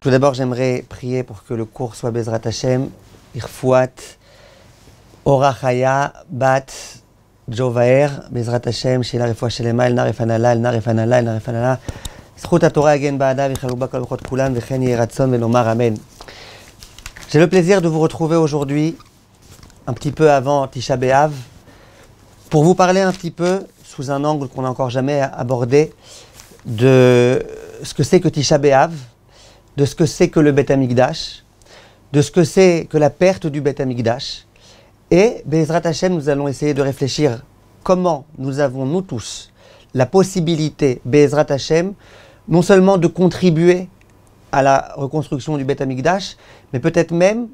Tout d'abord, j'aimerais prier pour que le cours soit Bezrat Hashem, Irfouat, Orachaya, Bat, Jovaer, Bezrat Hashem, Shila Refoua Shelema, El Narefanala, El Narefanala, El Narefanala, Zchut HaTorah Agen Ba'ada, Vichalouba Kol Bechot Kulan, Vechen Yehi Ratzon, Velomar Amen. J'ai le plaisir de vous retrouver aujourd'hui, un petit peu avant Tisha B'Av, pour vous parler un petit peu, sous un angle qu'on n'a encore jamais abordé, de ce que c'est que Tisha B'Av, de ce que c'est que le Beth Amikdash, de ce que c'est que la perte du Beth Amikdash. Et, Bezrat Hashem, nous allons essayer de réfléchir comment nous avons, nous tous, la possibilité, Bezrat Hashem, non seulement de contribuer à la reconstruction du Beth Amikdash, mais peut-être même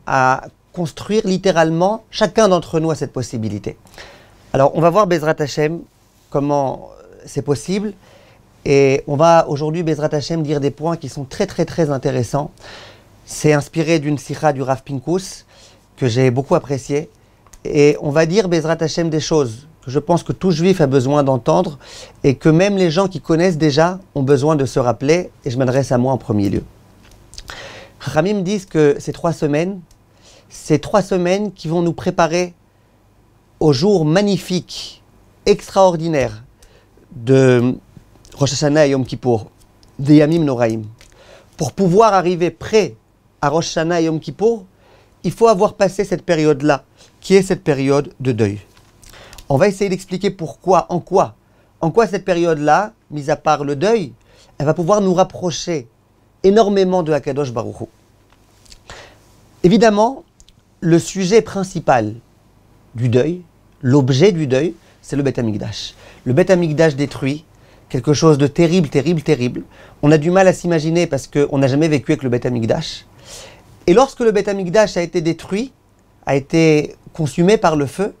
à construire littéralement chacun d'entre nous à cette possibilité. Alors, on va voir, Bezrat Hashem, comment c'est possible. Et on va aujourd'hui, Bezrat Hashem, dire des points qui sont très intéressants. C'est inspiré d'une sikha du Rav Pinkus, que j'ai beaucoup apprécié. Et on va dire, Bezrat Hashem, des choses que je pense que tout juif a besoin d'entendre et que même les gens qui connaissent déjà ont besoin de se rappeler. Et je m'adresse à moi en premier lieu. Chachamim me disent que ces 3 semaines, c'est 3 semaines qui vont nous préparer au jour magnifique, extraordinaire de Rosh Hashanah et Yom Kippour, des Yamim Noraim. Pour pouvoir arriver près à Rosh Hashanah et Yom Kippour, il faut avoir passé cette période-là, qui est cette période de deuil. On va essayer d'expliquer pourquoi, en quoi cette période-là, mis à part le deuil, elle va pouvoir nous rapprocher énormément de Hakadosh Baruch Hu. Évidemment, le sujet principal du deuil, l'objet du deuil, c'est le Beth Amikdash. Le Beth Amikdash détruit, quelque chose de terrible. On a du mal à s'imaginer parce qu'on n'a jamais vécu avec le Beth Amikdash. Et lorsque le Beth Amikdash a été détruit, a été consumé par le feu,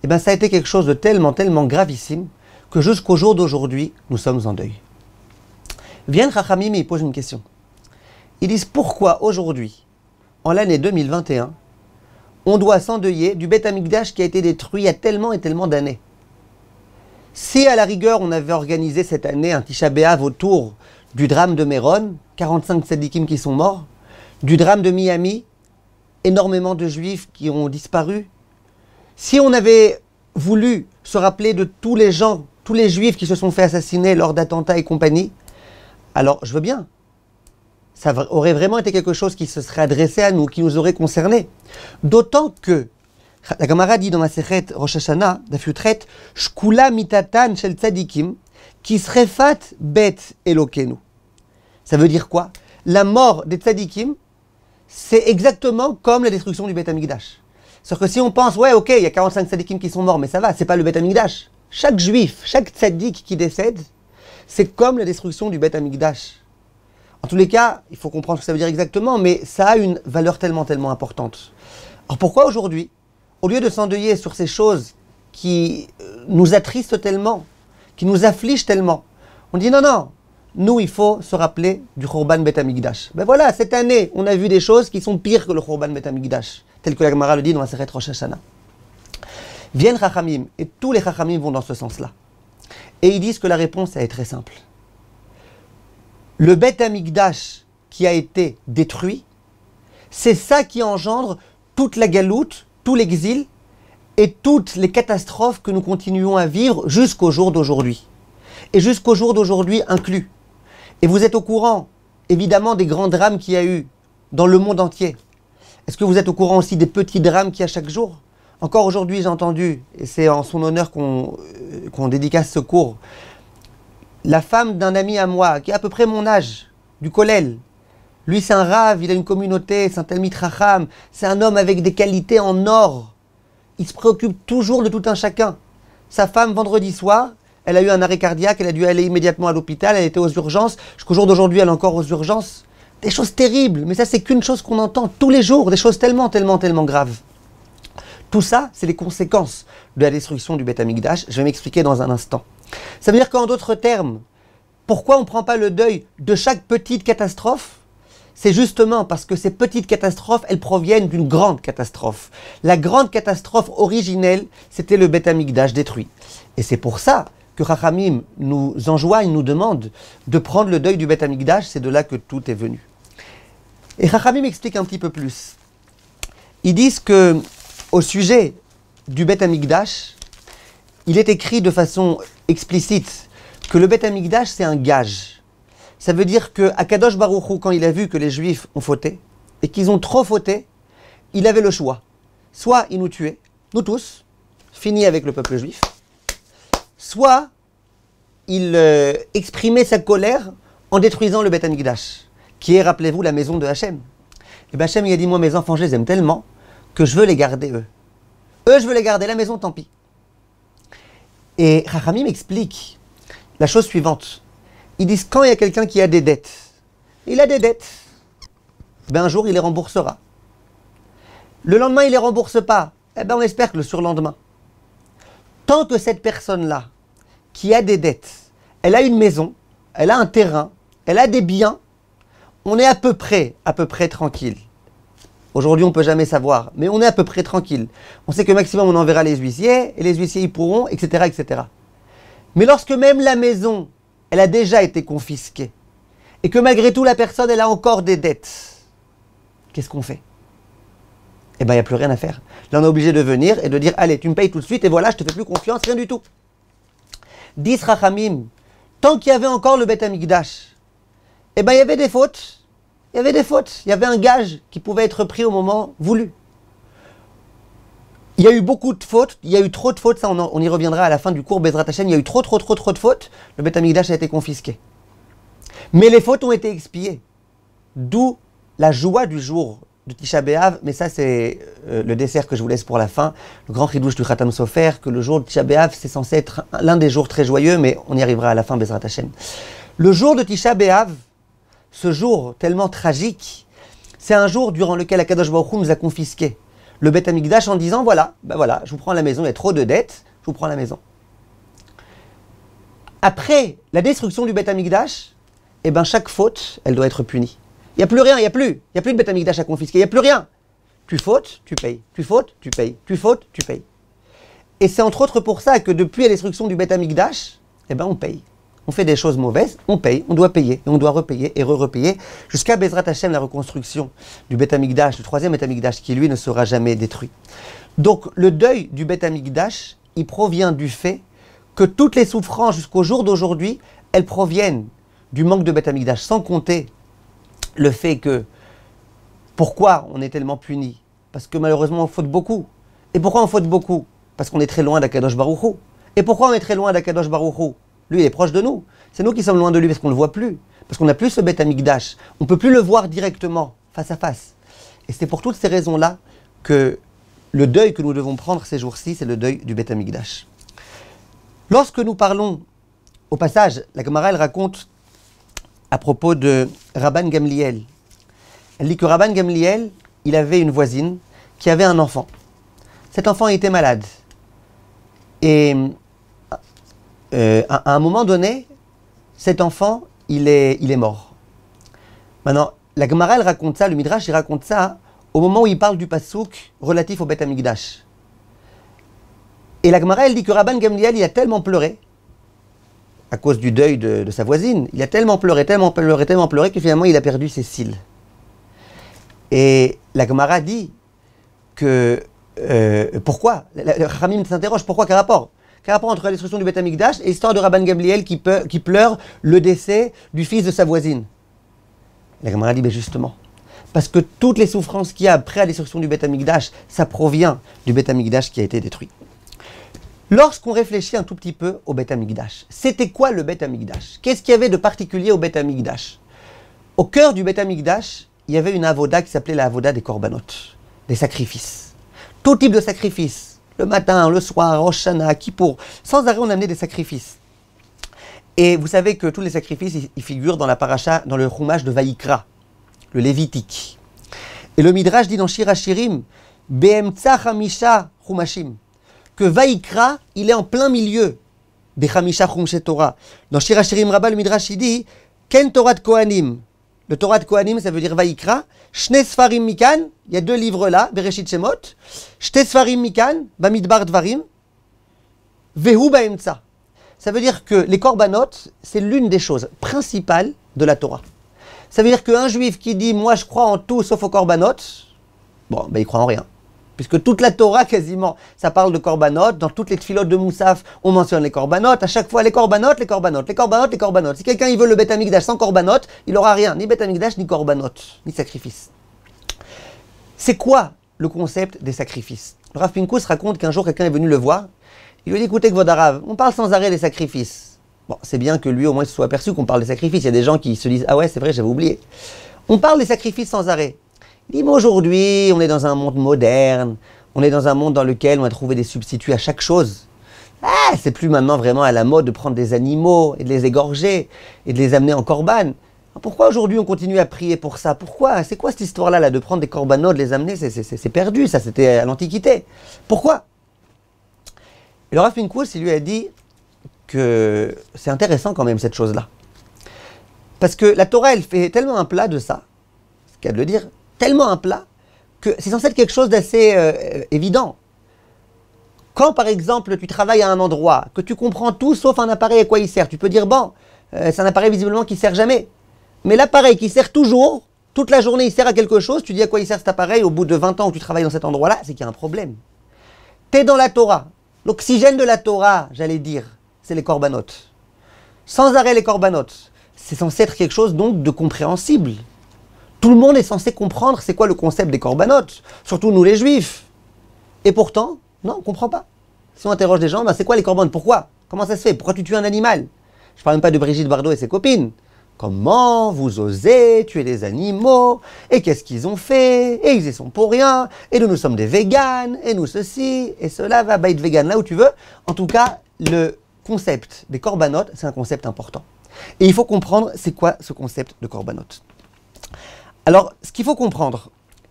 eh bien ça a été quelque chose de tellement gravissime que jusqu'au jour d'aujourd'hui, nous sommes en deuil. Viennent Chachamim et ils posent une question. Ils disent pourquoi aujourd'hui, en l'année 2021, on doit s'endeuiller du Beth Amikdash qui a été détruit il y a tellement d'années. Si à la rigueur on avait organisé cette année un Tisha B'Av autour du drame de Méron, 45 tzadikim qui sont morts, du drame de Miami, énormément de juifs qui ont disparu, si on avait voulu se rappeler de tous les gens, tous les juifs qui se sont fait assassiner lors d'attentats et compagnie, alors je veux bien. Ça aurait vraiment été quelque chose qui se serait adressé à nous, qui nous aurait concernés. D'autant que la Gemara dit dans la Masechet Rosh Hashanah, Daf Yutret, Shkula mitatan shel tzadikim, kisrefat bet elokenu. Ça veut dire quoi? La mort des tzadikim, c'est exactement comme la destruction du Beth Amikdash. Sauf que si on pense, ouais, ok, il y a 45 tzadikim qui sont morts, mais ça va, c'est pas le Beth Amikdash. Chaque juif, chaque tzadik qui décède, c'est comme la destruction du Beth Amikdash. En tous les cas, il faut comprendre ce que ça veut dire exactement, mais ça a une valeur tellement importante. Alors pourquoi aujourd'hui, au lieu de s'endeuiller sur ces choses qui nous attristent tellement, qui nous affligent tellement, on dit non, nous il faut se rappeler du Khurban Beth Amikdash. Ben voilà, cette année, on a vu des choses qui sont pires que le Khurban Beth Amikdash, tel que la Gemara le dit dans la Masechet Rosh Hashanah. Viennent Chachamim, et tous les Chachamim vont dans ce sens-là. Et ils disent que la réponse elle est très simple. Le Beth Amikdash qui a été détruit, c'est ça qui engendre toute la galoute, tout l'exil et toutes les catastrophes que nous continuons à vivre jusqu'au jour d'aujourd'hui. Et jusqu'au jour d'aujourd'hui inclus. Et vous êtes au courant, évidemment, des grands drames qu'il y a eu dans le monde entier. Est-ce que vous êtes au courant aussi des petits drames qu'il y a chaque jour? Encore aujourd'hui, j'ai entendu, et c'est en son honneur qu'on dédicace ce cours, la femme d'un ami à moi, qui a à peu près mon âge, du Kollel. Lui, c'est un rave, il a une communauté, c'est un Talmid Chacham, c'est un homme avec des qualités en or. Il se préoccupe toujours de tout un chacun. Sa femme, vendredi soir, elle a eu un arrêt cardiaque, elle a dû aller immédiatement à l'hôpital, elle était aux urgences. Jusqu'au jour d'aujourd'hui, elle est encore aux urgences. Des choses terribles, mais ça, c'est qu'une chose qu'on entend tous les jours, des choses tellement graves. Tout ça, c'est les conséquences de la destruction du Beth Amikdash. Je vais m'expliquer dans un instant. Ça veut dire qu'en d'autres termes, pourquoi on ne prend pas le deuil de chaque petite catastrophe? C'est justement parce que ces petites catastrophes, elles proviennent d'une grande catastrophe. La grande catastrophe originelle, c'était le Beth Amikdash détruit. Et c'est pour ça que Chachamim nous enjoigne, nous demande de prendre le deuil du Beth Amikdash, c'est de là que tout est venu. Et Chachamim explique un petit peu plus. Ils disent que, au sujet du Beth Amikdash, il est écrit de façon explicite que le Beth Amikdash, c'est un gage. Ça veut dire que Akadosh Baruch Hu, quand il a vu que les Juifs ont fauté, et qu'ils ont trop fauté, il avait le choix. Soit il nous tuait, nous tous, fini avec le peuple juif, soit il exprimait sa colère en détruisant le Beth Amikdash, qui est, rappelez-vous, la maison de Hachem. Et bien Hachem, il a dit, moi mes enfants, je les aime tellement que je veux les garder eux. Eux, je veux les garder, la maison, tant pis. Et Chachamim explique la chose suivante. Ils disent, quand il y a quelqu'un qui a des dettes, il a des dettes, ben un jour, il les remboursera. Le lendemain, il ne les rembourse pas. Eh ben, on espère que le surlendemain. Tant que cette personne-là, qui a des dettes, elle a une maison, elle a un terrain, elle a des biens, on est à peu près tranquille. Aujourd'hui, on ne peut jamais savoir, mais on est à peu près tranquille. On sait que maximum, on enverra les huissiers, et les huissiers, ils pourront, etc., etc. Mais lorsque même la maison, elle a déjà été confisquée, et que malgré tout, la personne, elle a encore des dettes, qu'est-ce qu'on fait? Eh bien, il n'y a plus rien à faire. Là, on est obligé de venir et de dire, allez, tu me payes tout de suite, et voilà, je te fais plus confiance, rien du tout. Dis Rachamim, tant qu'il y avait encore le Beth Amikdash, eh bien, il y avait des fautes. Il y avait des fautes. Il y avait un gage qui pouvait être pris au moment voulu. Il y a eu beaucoup de fautes. Il y a eu trop de fautes. Ça, on y reviendra à la fin du cours Bezrat Hashem. Il y a eu trop de fautes. Le Beth Amikdash a été confisqué. Mais les fautes ont été expiées. D'où la joie du jour de Tisha B'Av. Mais ça, c'est le dessert que je vous laisse pour la fin. Le grand chidouche du Khatam Sofer, que le jour de Tisha B'Av, c'est censé être l'un des jours très joyeux, mais on y arrivera à la fin Bezrat Hashem. Le jour de Tisha B'Av, ce jour tellement tragique, c'est un jour durant lequel Akadosh Baruch Hu nous a confisqué le Beth Amikdash en disant voilà, je vous prends la maison, il y a trop de dettes, je vous prends la maison. Après la destruction du Beth Amikdash, eh ben chaque faute, elle doit être punie. Il n'y a plus rien, il n'y a plus de Beth Amikdash à confisquer, il n'y a plus rien. Tu fautes, tu payes. Tu fautes, tu payes. Tu fautes, tu payes. Et c'est entre autres pour ça que depuis la destruction du Beth Amikdash, eh ben on paye. On fait des choses mauvaises, on paye, on doit payer, et on doit repayer et repayer, jusqu'à Bezrat Hashem, la reconstruction du Beth Amikdash, le troisième Beth Amikdash, qui lui ne sera jamais détruit. Donc le deuil du Beth Amikdash, il provient du fait que toutes les souffrances jusqu'au jour d'aujourd'hui, elles proviennent du manque de Beth Amikdash, sans compter le fait que, pourquoi on est tellement puni? Parce que malheureusement on faute beaucoup. Et pourquoi on faute beaucoup? Parce qu'on est très loin d'Akadosh Baruch Hu. Et pourquoi on est très loin d'Akadosh Baruch Hu? Lui, il est proche de nous. C'est nous qui sommes loin de lui parce qu'on ne le voit plus. Parce qu'on n'a plus ce Beth Amikdash. On ne peut plus le voir directement, face à face. Et c'est pour toutes ces raisons-là que le deuil que nous devons prendre ces jours-ci, c'est le deuil du Beth Amikdash. Lorsque nous parlons, au passage, la Gemara, elle raconte à propos de Rabban Gamliel. Elle dit que Rabban Gamliel, il avait une voisine qui avait un enfant. Cet enfant était malade. Et à un moment donné, cet enfant, il est mort. Maintenant, la Gemara, elle raconte ça, le Midrash, il raconte ça au moment où il parle du pasouk relatif au Beth Amikdash. Et la Gemara, elle dit que Rabban Gamliel, il a tellement pleuré, à cause du deuil de sa voisine, il a tellement pleuré, que finalement, il a perdu ses cils. Et la Gemara dit que, pourquoi? Le Chachamim s'interroge, pourquoi, quel rapport? Quel rapport entre la destruction du Beth Amikdash et l'histoire de Rabban Gamliel qui pleure le décès du fils de sa voisine? La Gemara dit, justement, parce que toutes les souffrances qu'il y a après la destruction du Beth Amikdash, ça provient du Beth Amikdash qui a été détruit. Lorsqu'on réfléchit un tout petit peu au Beth Amikdash, c'était quoi le Beth Amikdash? Qu'est-ce qu'il y avait de particulier au Beth Amikdash? Au cœur du Beth Amikdash, il y avait une avoda qui s'appelait la avoda des korbanot, des sacrifices. Tout type de sacrifices. Le matin, le soir, Rosh Hashanah, Kippour, sans arrêt on amenait des sacrifices. Et vous savez que tous les sacrifices, ils figurent dans la paracha, dans le chumash de Vaïkra, le Lévitique. Et le Midrash dit dans Shir HaShirim, Be'emtsa Chamisha Chumashim, que Vaïkra, il est en plein milieu des Chamisha Chumshe Torah. Dans Shir HaShirim Rabbah, le Midrash il dit, Ken Torah de Kohanim. Le Torah de Kohanim, ça veut dire Vaïkra. Shne Sfarim Mikan, il y a deux livres là, Bereshit Shemot. Shne Sfarim Mikan, Bamidbar Dvarim. Vehu Baemtsa. Ça veut dire que les korbanot, c'est l'une des choses principales de la Torah. Ça veut dire qu'un juif qui dit « moi je crois en tout sauf au korbanot », bon, ben il croit en rien. Puisque toute la Torah, quasiment, ça parle de korbanot. Dans toutes les tfilotes de Moussaf, on mentionne les korbanot. À chaque fois, les korbanot, les korbanot, les korbanot, les korbanot. Si quelqu'un il veut le Beth Amikdash sans korbanot, il n'aura rien. Ni Beth Amikdash, ni korbanot, ni sacrifice. C'est quoi le concept des sacrifices? Le Rav Pinkus raconte qu'un jour, quelqu'un est venu le voir. Il lui dit, écoutez, Kvod Harav, on parle sans arrêt des sacrifices. Bon, c'est bien que lui, au moins, il se soit aperçu qu'on parle des sacrifices. Il y a des gens qui se disent, ah ouais, c'est vrai, j'avais oublié. On parle des sacrifices sans arrêt. Il dit, mais aujourd'hui, on est dans un monde moderne. On est dans un monde dans lequel on a trouvé des substituts à chaque chose. Ah, c'est plus maintenant vraiment à la mode de prendre des animaux et de les égorger et de les amener en korban. Pourquoi aujourd'hui on continue à prier pour ça? Pourquoi? C'est quoi cette histoire-là là, de prendre des korbanos, de les amener? C'est perdu, ça c'était à l'Antiquité. Pourquoi? Et le Rav Pinkus, il lui a dit que c'est intéressant quand même cette chose-là. Parce que la Torah, elle fait tellement un plat de ça, c'est le cas de le dire, tellement un plat, que c'est censé être quelque chose d'assez évident. Quand, par exemple, tu travailles à un endroit, que tu comprends tout sauf un appareil à quoi il sert, tu peux dire, bon, c'est un appareil visiblement qui ne sert jamais. Mais l'appareil qui sert toujours, toute la journée il sert à quelque chose, tu dis à quoi il sert cet appareil, au bout de 20 ans où tu travailles dans cet endroit-là, c'est qu'il y a un problème. Tu es dans la Torah. L'oxygène de la Torah, j'allais dire, c'est les korbanot. Sans arrêt les korbanot. C'est censé être quelque chose donc de compréhensible. Tout le monde est censé comprendre c'est quoi le concept des korbanot, surtout nous les juifs. Et pourtant, non, on ne comprend pas. Si on interroge des gens, ben c'est quoi les korbanot? Pourquoi? Comment ça se fait? Pourquoi tu tues un animal? Je ne parle même pas de Brigitte Bardot et ses copines. Comment vous osez tuer des animaux? Et qu'est-ce qu'ils ont fait? Et ils y sont pour rien. Et nous sommes des véganes. Et nous ceci. Et cela va être vegan là où tu veux. En tout cas, le concept des korbanot, c'est un concept important. Et il faut comprendre c'est quoi ce concept de korbanot. Alors, ce qu'il faut comprendre,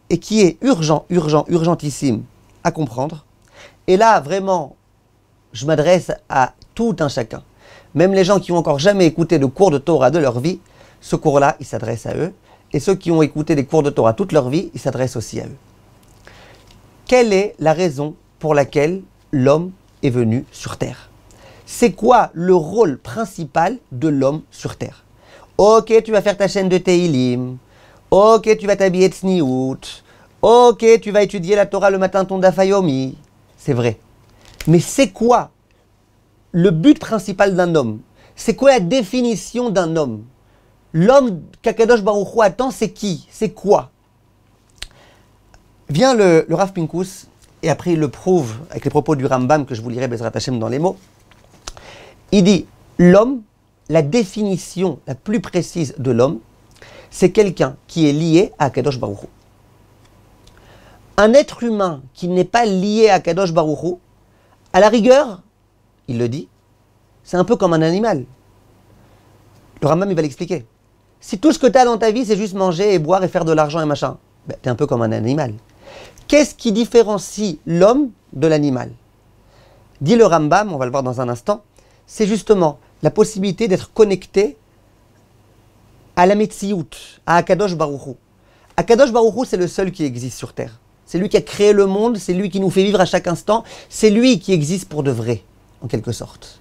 et qui est urgentissime à comprendre, et là, vraiment, je m'adresse à tout un chacun, même les gens qui n'ont encore jamais écouté de cours de Torah de leur vie, ce cours-là, il s'adresse à eux, et ceux qui ont écouté des cours de Torah toute leur vie, il s'adresse aussi à eux. Quelle est la raison pour laquelle l'homme est venu sur Terre? C'est quoi le rôle principal de l'homme sur Terre? Ok, tu vas faire ta chaîne de Teilim. Ok, tu vas t'habiller de Tzniout. Ok, tu vas étudier la Torah le matin, ton Daf Yomi. C'est vrai. Mais c'est quoi le but principal d'un homme? C'est quoi la définition d'un homme? L'homme qu'Akadosh Baruch Hu attend, c'est qui? C'est quoi? Vient le Rav Pinkus, et après il le prouve avec les propos du Rambam que je vous lirai Bezrat Hashem dans les mots. Il dit, l'homme, la définition la plus précise de l'homme, c'est quelqu'un qui est lié à Akadosh Baruch Hu. Un être humain qui n'est pas lié à Akadosh Baruch Hu, à la rigueur, il le dit, c'est un peu comme un animal. Le Rambam, il va l'expliquer. Si tout ce que tu as dans ta vie, c'est juste manger et boire et faire de l'argent et machin, ben, tu es un peu comme un animal. Qu'est-ce qui différencie l'homme de l'animal? Dit le Rambam, on va le voir dans un instant, c'est justement la possibilité d'être connecté à la Metsiout, à Akadosh Baruch Hu. Akadosh Baruch Hu, c'est le seul qui existe sur Terre. C'est lui qui a créé le monde, c'est lui qui nous fait vivre à chaque instant, c'est lui qui existe pour de vrai, en quelque sorte.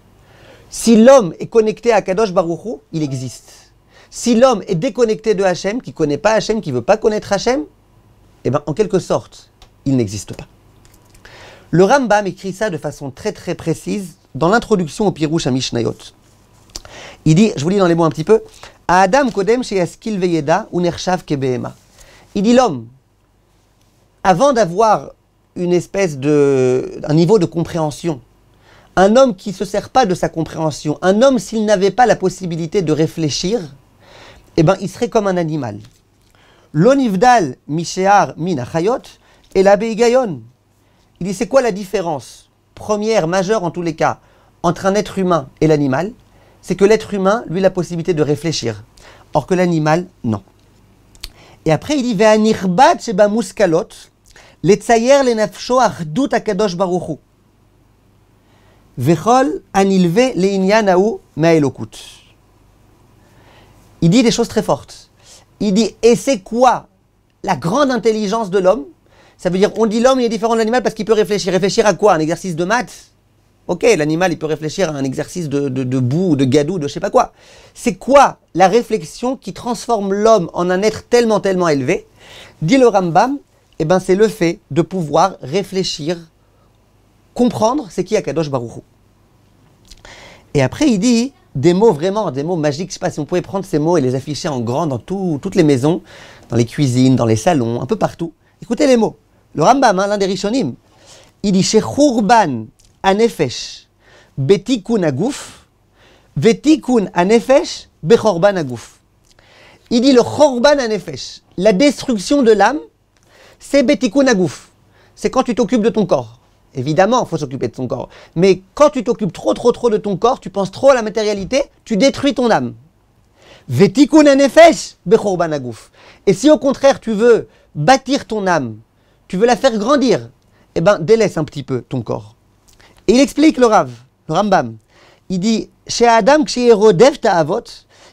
Si l'homme est connecté à Akadosh Baruch Hu, il existe. Si l'homme est déconnecté de Hachem, qui ne connaît pas Hachem, qui ne veut pas connaître Hachem, eh bien, en quelque sorte, il n'existe pas. Le Rambam écrit ça de façon très très précise dans l'introduction au Pirouche à Mishnayot. Il dit, je vous lis dans les mots un petit peu, Adam kodem sheyaskil veyeda unershav kebehema. Il dit l'homme, avant d'avoir une espèce un niveau de compréhension, un homme qui ne se sert pas de sa compréhension, un homme s'il n'avait pas la possibilité de réfléchir, eh ben, il serait comme un animal. L'onivdal mishéar min achayot et la beigayon. Il dit, c'est quoi la différence première, majeure en tous les cas, entre un être humain et l'animal? C'est que l'être humain, lui, a la possibilité de réfléchir, or que l'animal, non. Et après, il dit, ve'anirbat sheba muskalot, letzayer lenafsho achdut akadosh baruch hu. Vechol anilve leinyanau ma'elokut. Il dit des choses très fortes. Il dit, et c'est quoi la grande intelligence de l'homme? Ça veut dire, on dit l'homme il est différent de l'animal parce qu'il peut réfléchir. Réfléchir à quoi? Un exercice de maths? Ok, l'animal, il peut réfléchir à un exercice de boue, ou de gadou, de je sais pas quoi. C'est quoi la réflexion qui transforme l'homme en un être tellement, tellement élevé? Dit le Rambam, eh ben, c'est le fait de pouvoir réfléchir, comprendre c'est qui Akadosh Baruch Hu. Et après, il dit des mots vraiment, des mots magiques. Je sais pas si on pouvait prendre ces mots et les afficher en grand dans toutes les maisons, dans les cuisines, dans les salons, un peu partout. Écoutez les mots. Le Rambam, l'un des Rishonim, il dit Shechurban anefesh betikun aguf, vetikun anefesh bechorban aguf. Il dit le chorban anefesh, la destruction de l'âme, c'est betikun aguf. C'est quand tu t'occupes de ton corps. Évidemment, il faut s'occuper de son corps. Mais quand tu t'occupes trop de ton corps, tu penses trop à la matérialité, tu détruis ton âme. Vetikun anefesh bechorban aguf. Et si au contraire tu veux bâtir ton âme, tu veux la faire grandir, eh ben délaisse un petit peu ton corps. Et il explique le Rambam. Il dit chez Adam ksheyerodev ta'avot,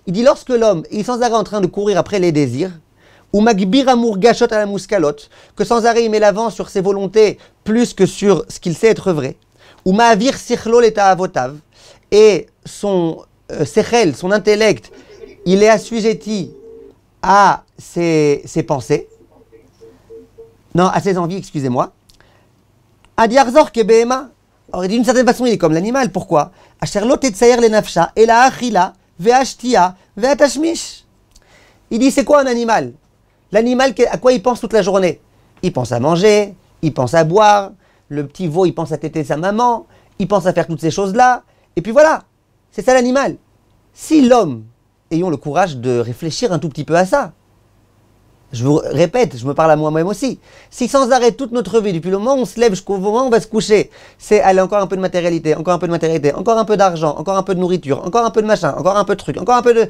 il dit lorsque l'homme est sans arrêt en train de courir après les désirs, ou magbir amour gachot à la mouskalot, que sans arrêt il met l'avant sur ses volontés plus que sur ce qu'il sait être vrai, ou ma'avir sichlo le ta'avotav, et son sechel, son intellect, il est assujetti à ses pensées, non, à ses envies, excusez-moi. Adiarzor kebehema. Alors, d'une certaine façon, il est comme l'animal. Pourquoi? Asherlo tetsayer le nafsha, et la achila, ve'ashtia, ve'atashmish. Il dit, c'est quoi un animal? L'animal, à quoi il pense toute la journée? Il pense à manger, il pense à boire, le petit veau, il pense à téter sa maman, il pense à faire toutes ces choses-là, et puis voilà. C'est ça l'animal. Si l'homme, ayons le courage de réfléchir un tout petit peu à ça, je vous répète, je me parle à moi-même aussi. Si sans arrêt toute notre vie, depuis le moment où on se lève jusqu'au moment où on va se coucher, c'est aller encore un peu de matérialité, encore un peu de matérialité, encore un peu d'argent, encore un peu de nourriture, encore un peu de machin, encore un peu de truc, encore un peu de...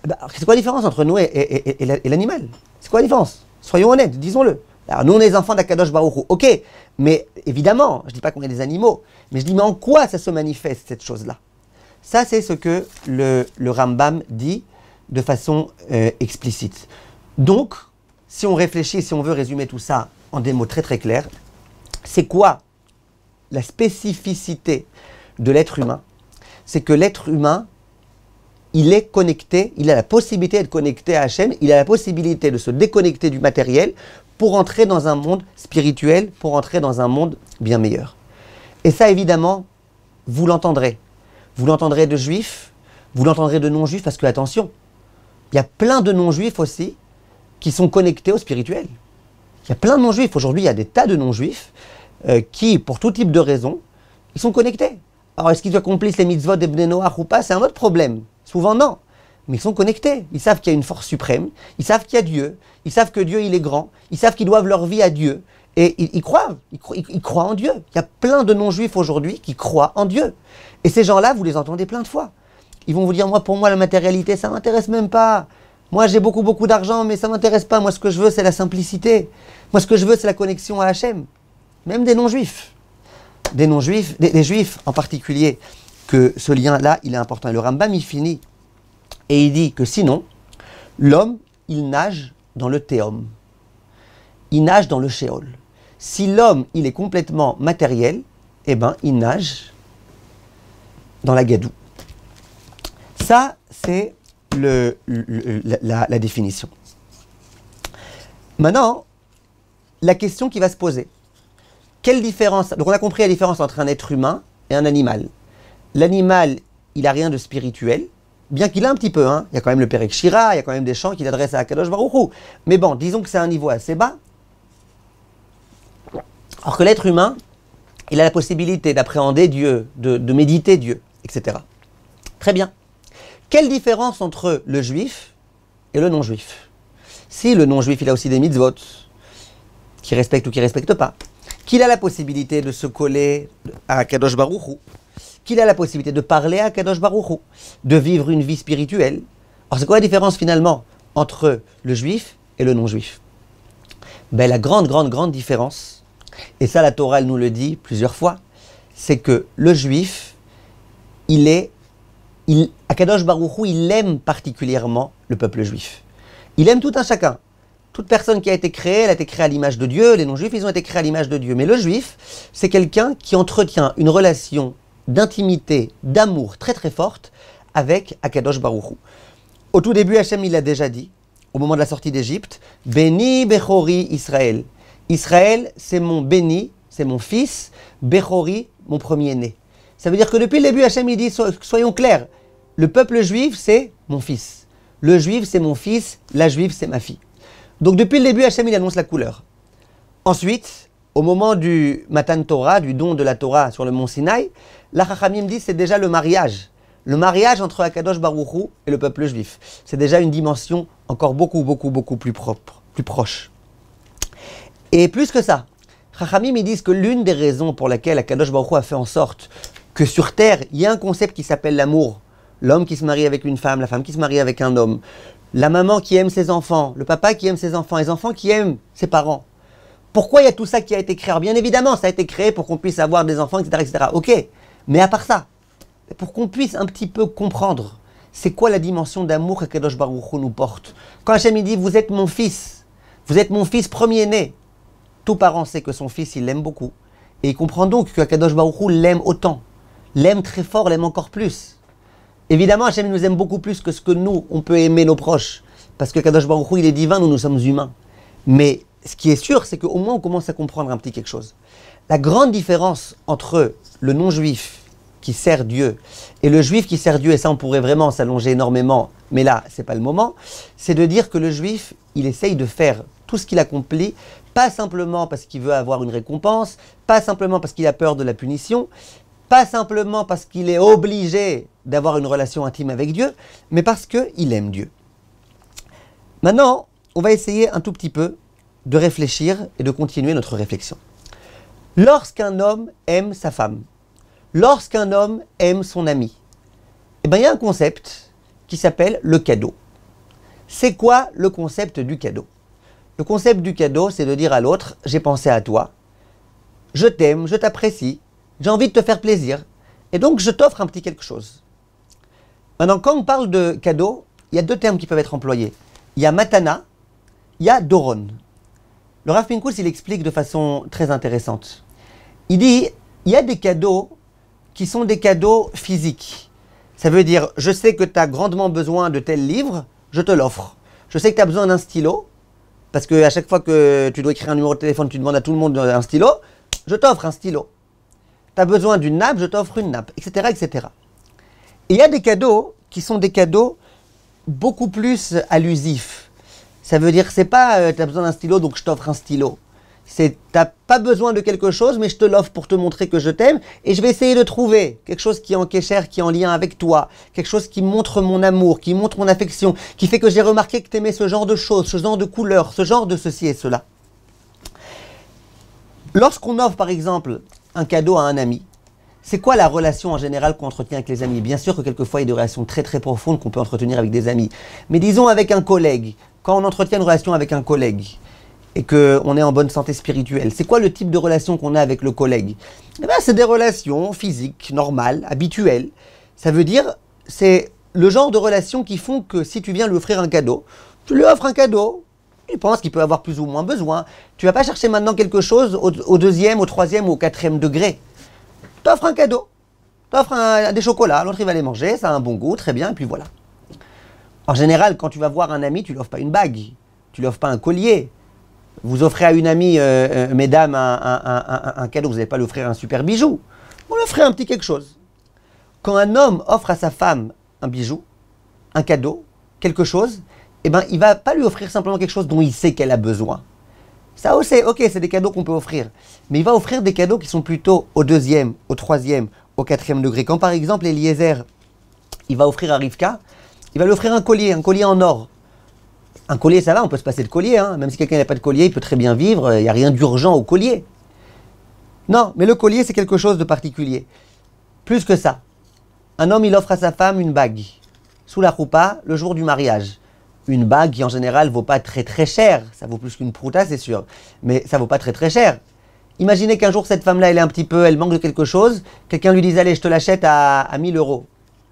Bah, c'est quoi la différence entre nous et l'animal? C'est quoi la différence? Soyons honnêtes, disons-le. Alors nous on est les enfants d'Akadosh Baruch Hu, ok, mais évidemment, je dis pas qu'on est des animaux, mais je dis mais en quoi ça se manifeste cette chose-là? Ça c'est ce que le Rambam dit de façon explicite. Donc, si on réfléchit, si on veut résumer tout ça en des mots très très clairs, c'est quoi la spécificité de l'être humain? C'est que l'être humain, il est connecté, il a la possibilité d'être connecté à Hachem, il a la possibilité de se déconnecter du matériel pour entrer dans un monde spirituel, pour entrer dans un monde bien meilleur. Et ça, évidemment, vous l'entendrez. Vous l'entendrez de juifs, vous l'entendrez de non-juifs, parce que, attention, il y a plein de non-juifs aussi qui sont connectés au spirituel. Il y a plein de non-juifs. Aujourd'hui, il y a des tas de non-juifs qui, pour tout type de raisons, ils sont connectés. Alors, est-ce qu'ils accomplissent les mitzvot des Bnei Noach ou pas? C'est un autre problème. Souvent, non. Mais ils sont connectés. Ils savent qu'il y a une force suprême. Ils savent qu'il y a Dieu. Ils savent que Dieu, il est grand. Ils savent qu'ils doivent leur vie à Dieu. Et ils croient. Ils croient en Dieu. Il y a plein de non-juifs aujourd'hui qui croient en Dieu. Et ces gens-là, vous les entendez plein de fois. Ils vont vous dire, pour moi, la matérialité, ça ne m'intéresse même pas. Moi, j'ai beaucoup d'argent, mais ça ne m'intéresse pas. Moi, ce que je veux, c'est la simplicité. Moi, ce que je veux, c'est la connexion à Hachem. Même des non-juifs. Des non-juifs, des juifs en particulier, que ce lien-là, il est important. Et le Rambam, il finit. Et il dit que sinon, l'homme, il nage dans le théum. Il nage dans le shéol. Si l'homme, il est complètement matériel, eh ben, il nage dans la gadoue. Ça, c'est la définition. Maintenant, la question qui va se poser. Quelle différence? Donc on a compris la différence entre un être humain et un animal. L'animal, il n'a rien de spirituel, bien qu'il a un petit peu. Il y a quand même le Perek Shira, il y a quand même des chants qu'il adresse à Akadosh Baruch Hu. Mais bon, disons que c'est un niveau assez bas. Alors que l'être humain, il a la possibilité d'appréhender Dieu, de méditer Dieu, etc. Très bien. Quelle différence entre le juif et le non-juif? Si le non-juif, il a aussi des mitzvot, qu'il respecte ou qu'il ne respecte pas, qu'il a la possibilité de se coller à Kadosh Baruch Hu, qu'il a la possibilité de parler à Kadosh Baruch Hu, de vivre une vie spirituelle. Alors c'est quoi la différence finalement entre le juif et le non-juif? Ben, la grande différence, et ça la Torah elle nous le dit plusieurs fois, c'est que le juif, Akadosh Baruch Hu, il aime particulièrement le peuple juif. Il aime tout un chacun. Toute personne qui a été créée, elle a été créée à l'image de Dieu. Les non-juifs, ils ont été créés à l'image de Dieu. Mais le juif, c'est quelqu'un qui entretient une relation d'intimité, d'amour très très forte avec Akadosh Baruch Hu. Au tout début, Hachem, il l'a déjà dit, au moment de la sortie d'Égypte, Béni Bechori Israël. Israël, c'est mon béni, c'est mon fils, Bechori, mon premier-né. Ça veut dire que depuis le début, Hachem, il dit, soyons clairs, le peuple juif, c'est mon fils. Le juif, c'est mon fils, la juive, c'est ma fille. Donc depuis le début, Hachem, il annonce la couleur. Ensuite, au moment du Matan Torah, du don de la Torah sur le mont Sinaï, la Chachamim dit c'est déjà le mariage. Le mariage entre Akadosh Baruch Hu et le peuple juif. C'est déjà une dimension encore beaucoup plus propre, plus proche. Et plus que ça, Chachamim ils disent que l'une des raisons pour laquelle Akadosh Baruch Hu a fait en sorte que sur terre, il y a un concept qui s'appelle l'amour. L'homme qui se marie avec une femme, la femme qui se marie avec un homme. La maman qui aime ses enfants, le papa qui aime ses enfants, les enfants qui aiment ses parents. Pourquoi il y a tout ça qui a été créé? Alors bien évidemment, ça a été créé pour qu'on puisse avoir des enfants, etc., etc. Ok, mais à part ça, pour qu'on puisse un petit peu comprendre c'est quoi la dimension d'amour qu'Akadosh Baruch Hu nous porte. Quand Hachem il dit vous êtes mon fils premier-né, tout parent sait que son fils il l'aime beaucoup. Et il comprend donc que Akadosh Baruch Hu l'aime autant, l'aime très fort, l'aime encore plus. Évidemment, Hachem nous aime beaucoup plus que ce que nous, on peut aimer nos proches. Parce que Kadosh Baruch Hu, il est divin, nous sommes humains. Mais ce qui est sûr, c'est qu'au moins on commence à comprendre un petit quelque chose. La grande différence entre le non-juif qui sert Dieu et le juif qui sert Dieu, et ça on pourrait vraiment s'allonger énormément, mais là, c'est pas le moment, c'est de dire que le juif, il essaye de faire tout ce qu'il accomplit, pas simplement parce qu'il veut avoir une récompense, pas simplement parce qu'il a peur de la punition, pas simplement parce qu'il est obligé d'avoir une relation intime avec Dieu, mais parce qu'il aime Dieu. Maintenant, on va essayer un tout petit peu de réfléchir et de continuer notre réflexion. Lorsqu'un homme aime sa femme, lorsqu'un homme aime son ami, eh bien, il y a un concept qui s'appelle le cadeau. C'est quoi le concept du cadeau? Le concept du cadeau, c'est de dire à l'autre, j'ai pensé à toi, je t'aime, je t'apprécie, j'ai envie de te faire plaisir, et donc je t'offre un petit quelque chose. Maintenant, quand on parle de cadeau, il y a deux termes qui peuvent être employés. Il y a matana, il y a doron. Le Rav Pinkus, il explique de façon très intéressante. Il dit, il y a des cadeaux qui sont des cadeaux physiques. Ça veut dire, je sais que tu as grandement besoin de tel livre, je te l'offre. Je sais que tu as besoin d'un stylo, parce qu'à chaque fois que tu dois écrire un numéro de téléphone, tu demandes à tout le monde un stylo, je t'offre un stylo. Tu as besoin d'une nappe, je t'offre une nappe, etc., etc. Et il y a des cadeaux qui sont des cadeaux beaucoup plus allusifs. Ça veut dire, c'est pas tu as besoin d'un stylo, donc je t'offre un stylo. C'est t'as pas besoin de quelque chose, mais je te l'offre pour te montrer que je t'aime, et je vais essayer de trouver quelque chose qui est en kécher, qui est en lien avec toi, quelque chose qui montre mon amour, qui montre mon affection, qui fait que j'ai remarqué que tu aimais ce genre de choses, ce genre de couleurs, ce genre de ceci et cela. Lorsqu'on offre par exemple un cadeau à un ami, c'est quoi la relation en général qu'on entretient avec les amis? Bien sûr que quelquefois il y a des relations très très profondes qu'on peut entretenir avec des amis. Mais disons avec un collègue, quand on entretient une relation avec un collègue et qu'on est en bonne santé spirituelle, c'est quoi le type de relation qu'on a avec le collègue? Eh bien, c'est des relations physiques, normales, habituelles. Ça veut dire, c'est le genre de relations qui font que si tu viens lui offrir un cadeau, tu lui offres un cadeau, tu penses qu'il peut avoir plus ou moins besoin. Tu ne vas pas chercher maintenant quelque chose au deuxième, au troisième ou au quatrième degré. Tu offres un cadeau. Tu offres des chocolats, l'autre il va les manger, ça a un bon goût, très bien, et puis voilà. En général, quand tu vas voir un ami, tu ne lui offres pas une bague, tu ne lui offres pas un collier. Vous offrez à une amie, mesdames, un cadeau, vous n'allez pas lui offrir un super bijou. Vous lui offrez un petit quelque chose. Quand un homme offre à sa femme un bijou, un cadeau, quelque chose, eh ben, il ne va pas lui offrir simplement quelque chose dont il sait qu'elle a besoin. Ça aussi, ok, c'est des cadeaux qu'on peut offrir. Mais il va offrir des cadeaux qui sont plutôt au deuxième, au troisième, au quatrième degré. Quand par exemple Eliezer, il va offrir à Rivka, il va lui offrir un collier en or. Un collier, ça va, on peut se passer de collier. Hein. Même si quelqu'un n'a pas de collier, il peut très bien vivre. Il n'y a rien d'urgent au collier. Non, mais le collier, c'est quelque chose de particulier. Plus que ça. Un homme, il offre à sa femme une bague. Sous la choupa, le jour du mariage. Une bague qui, en général, ne vaut pas très très cher. Ça vaut plus qu'une prouta, c'est sûr. Mais ça ne vaut pas très très cher. Imaginez qu'un jour, cette femme-là, elle manque de quelque chose. Quelqu'un lui dit, allez, je te l'achète à 1000 €.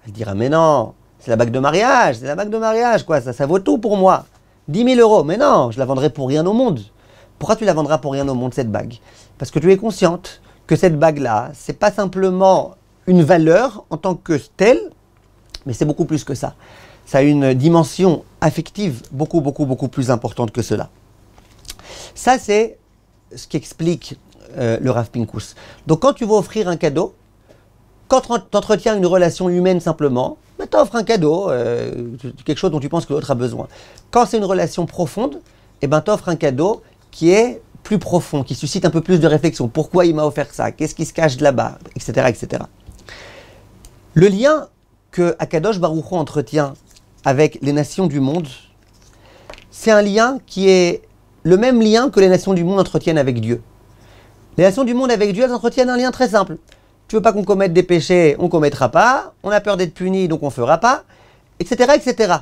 Elle dira, mais non, c'est la bague de mariage, quoi. Ça vaut tout pour moi. 10 000 euros. Mais non, je la vendrai pour rien au monde. Pourquoi tu la vendras pour rien au monde, cette bague? Parce que tu es consciente que cette bague-là, c'est pas simplement une valeur en tant que telle, mais c'est beaucoup plus que ça. Ça a une dimension affective beaucoup plus importante que cela. Ça, c'est ce qu'explique le Rav Pinkus. Donc, quand tu vas offrir un cadeau, quand tu entretiens une relation humaine simplement, ben, tu offres un cadeau, quelque chose dont tu penses que l'autre a besoin. Quand c'est une relation profonde, eh ben, tu offres un cadeau qui est plus profond, qui suscite un peu plus de réflexion. Pourquoi il m'a offert ça? Qu'est-ce qui se cache là-bas? Etc., etc. Le lien que Akadosh Baruch Hu entretient avec les nations du monde, c'est un lien qui est le même lien que les nations du monde entretiennent avec Dieu. Les nations du monde avec Dieu, elles entretiennent un lien très simple. Tu veux pas qu'on commette des péchés, on commettra pas. On a peur d'être puni, donc on fera pas, etc., etc.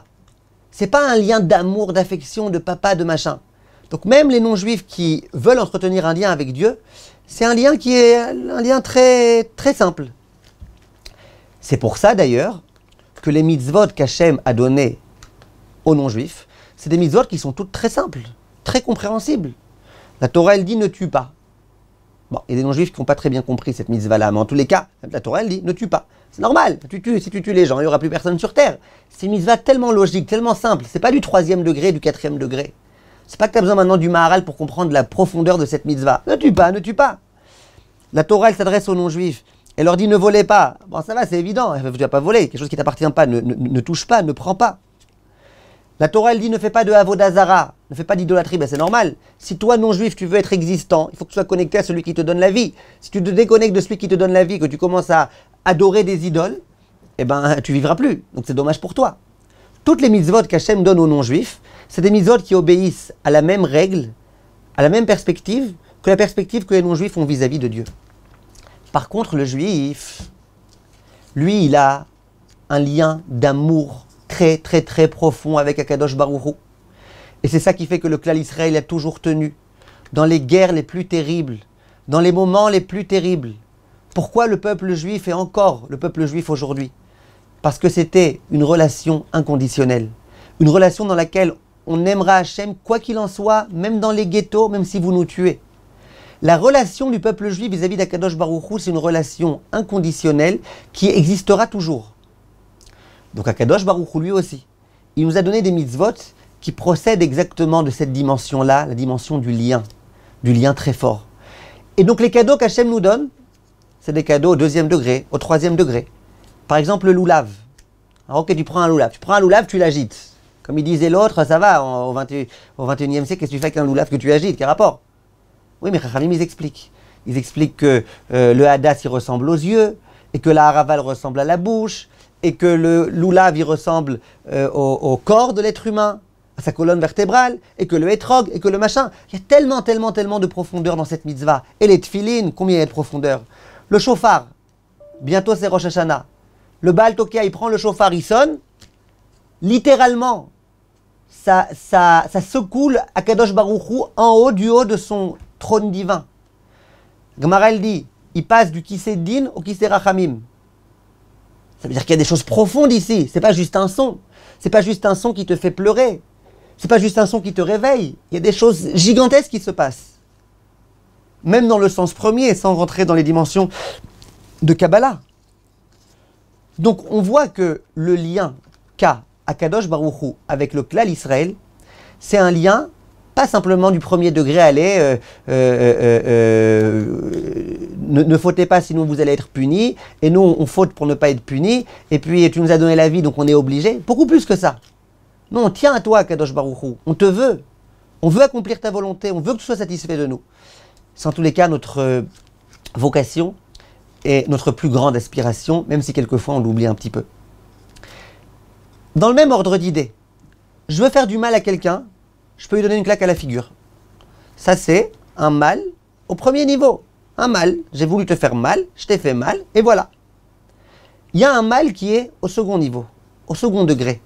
C'est pas un lien d'amour, d'affection, de papa, de machin. Donc même les non-juifs qui veulent entretenir un lien avec Dieu, c'est un lien qui est un lien très, très simple. C'est pour ça d'ailleurs que les mitzvot qu'Hachem a donnés aux non-juifs, c'est des mitzvot qui sont toutes très simples, très compréhensibles. La Torah, elle dit ne tue pas. Bon, il y a des non-juifs qui n'ont pas très bien compris cette mitzvah-là, mais en tous les cas, la Torah, elle dit ne tue pas. C'est normal, si tu tues les gens, il n'y aura plus personne sur terre. C'est une mitzvah tellement logique, tellement simple. C'est pas du 3e degré, du 4e degré. C'est pas que tu as besoin maintenant du Maharal pour comprendre la profondeur de cette mitzvah. Ne tue pas, ne tue pas. La Torah, elle s'adresse aux non-juifs. Elle leur dit ne volez pas. Bon, ça va, c'est évident. Tu ne vas pas voler. Quelque chose qui ne t'appartient pas. Ne touche pas, ne prends pas. La Torah, elle dit ne fais pas de avodazara. Ne fais pas d'idolâtrie. Ben, c'est normal. Si toi, non-juif, tu veux être existant, il faut que tu sois connecté à celui qui te donne la vie. Si tu te déconnectes de celui qui te donne la vie, que tu commences à adorer des idoles, eh ben, tu vivras plus. Donc c'est dommage pour toi. Toutes les mitzvot qu'Hachem donne aux non-juifs, c'est des mitzvot qui obéissent à la même règle, à la même perspective que la perspective que les non-juifs ont vis-à-vis de Dieu. Par contre, le juif, lui, il a un lien d'amour très profond avec Akadosh Baruch Hu. Et c'est ça qui fait que le clan Israël a toujours tenu dans les guerres les plus terribles, dans les moments les plus terribles. Pourquoi le peuple juif est encore le peuple juif aujourd'hui? Parce que c'était une relation inconditionnelle. Une relation dans laquelle on aimera Hachem, quoi qu'il en soit, même dans les ghettos, même si vous nous tuez. La relation du peuple juif vis-à-vis d'Akadosh Baruch Hu, c'est une relation inconditionnelle qui existera toujours. Donc Akadosh Baruch Hu, lui aussi, il nous a donné des mitzvot qui procèdent exactement de cette dimension-là, la dimension du lien très fort. Et donc les cadeaux qu'Hachem nous donne, c'est des cadeaux au 2e degré, au 3e degré. Par exemple, le loulav. Alors, ok, tu prends un loulav, tu l'agites. Comme il disait l'autre, ça va, au 21e siècle, qu'est-ce que tu fais avec un loulav que tu agites? Quel rapport? Oui, mais Chachamim, ils expliquent. Ils expliquent que le hadas, il ressemble aux yeux, et que la haraval ressemble à la bouche, et que le loulav, il ressemble au corps de l'être humain, à sa colonne vertébrale, et que le hétrog, et que le machin. Il y a tellement de profondeur dans cette mitzvah. Et les tfilines, combien il y a de profondeur? Le shofar, bientôt c'est Rosh Hashanah. Le Baal Tokia, il prend le shofar, il sonne. Littéralement, ça secoue Akadosh Baruch Hu en haut, du haut de son trône divin. Gemara, elle dit, il passe du Kisei Din au Kisei Rachamim. Ça veut dire qu'il y a des choses profondes ici. C'est pas juste un son. C'est pas juste un son qui te fait pleurer. C'est pas juste un son qui te réveille. Il y a des choses gigantesques qui se passent. Même dans le sens premier, sans rentrer dans les dimensions de Kabbalah. Donc on voit que le lien qu'a Akadosh Baruch Hu avec le clan Israël, c'est un lien pas simplement du 1er degré, allez, ne fautez pas sinon vous allez être punis, et nous on faute pour ne pas être punis, et puis tu nous as donné la vie donc on est obligé. Beaucoup plus que ça. Non, on tient à toi Akadosh Baruch Hu, on te veut, on veut accomplir ta volonté, on veut que tu sois satisfait de nous. C'est en tous les cas notre vocation et notre plus grande aspiration, même si quelquefois on l'oublie un petit peu. Dans le même ordre d'idée, je veux faire du mal à quelqu'un, je peux lui donner une claque à la figure. Ça c'est un mal au premier niveau. Un mal, j'ai voulu te faire mal, je t'ai fait mal, et voilà. Il y a un mal qui est au second niveau, au second degré.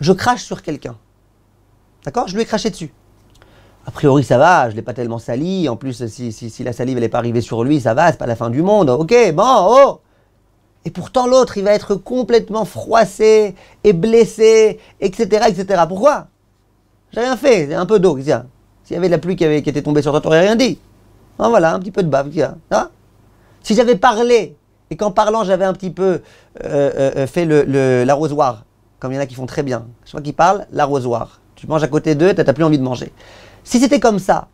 Je crache sur quelqu'un. D'accord? Je lui ai craché dessus. A priori, ça va, je ne l'ai pas tellement sali. En plus, si la salive n'est pas arrivée sur lui, ça va, c'est pas la fin du monde. Ok, bon, oh! Et pourtant, l'autre, il va être complètement froissé et blessé, etc., etc. Pourquoi? J'ai rien fait, un peu d'eau. Tiens, s'il y avait de la pluie qui était tombée sur toi, t'aurais rien dit. Ah, voilà, un petit peu de bave. Tiens, ah. Si j'avais parlé, et qu'en parlant, j'avais un petit peu fait l'arrosoir, comme il y en a qui font très bien. Je vois qu'ils parlent, l'arrosoir. Tu manges à côté d'eux, t'as plus envie de manger. Si c'était comme ça,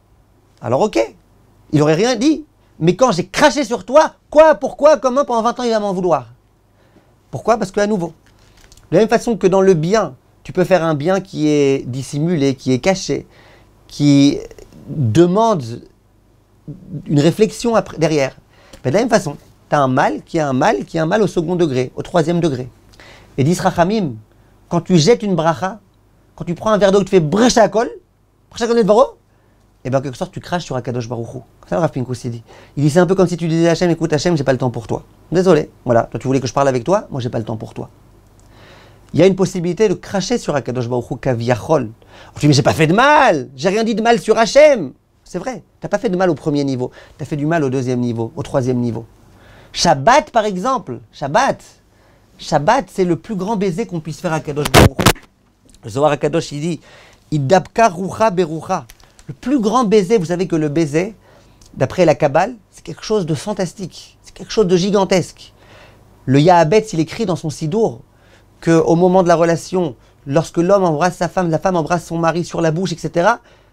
alors ok, il aurait rien dit. Mais quand j'ai craché sur toi, quoi, pourquoi, comment, pendant 20 ans, il va m'en vouloir. Pourquoi? Parce qu'à nouveau, de la même façon que dans le bien, tu peux faire un bien qui est dissimulé, qui est caché, qui demande une réflexion derrière. Mais de la même façon, tu as un mal qui est un mal qui est un mal au second degré, au troisième degré. Et dis Rachamim, quand tu jettes une bracha, quand tu prends un verre d'eau et que tu fais brachakol de varo, et bien en quelque sorte tu craches sur Akadosh Baruch Hu. Ça le Rav Pinkus dit. Il dit c'est un peu comme si tu disais à Hachem, écoute Hachem, j'ai pas le temps pour toi. Désolé, voilà, toi tu voulais que je parle avec toi, moi j'ai pas le temps pour toi. Il y a une possibilité de cracher sur Akadosh Baruch Hu kaviachol. Tu dis mais j'ai pas fait de mal, j'ai rien dit de mal sur Hachem. C'est vrai, t'as pas fait de mal au premier niveau, t'as fait du mal au deuxième niveau, au troisième niveau. Shabbat par exemple, Shabbat c'est le plus grand baiser qu'on puisse faire à Akadosh Baruch Hu. Le Zohar Akadosh il dit Idabka rucha berucha. Le plus grand baiser, vous savez que le baiser, d'après la Kabbale, c'est quelque chose de fantastique, c'est quelque chose de gigantesque. Le Yahabetz, il écrit dans son Sidour qu'au moment de la relation, lorsque l'homme embrasse sa femme, la femme embrasse son mari sur la bouche, etc.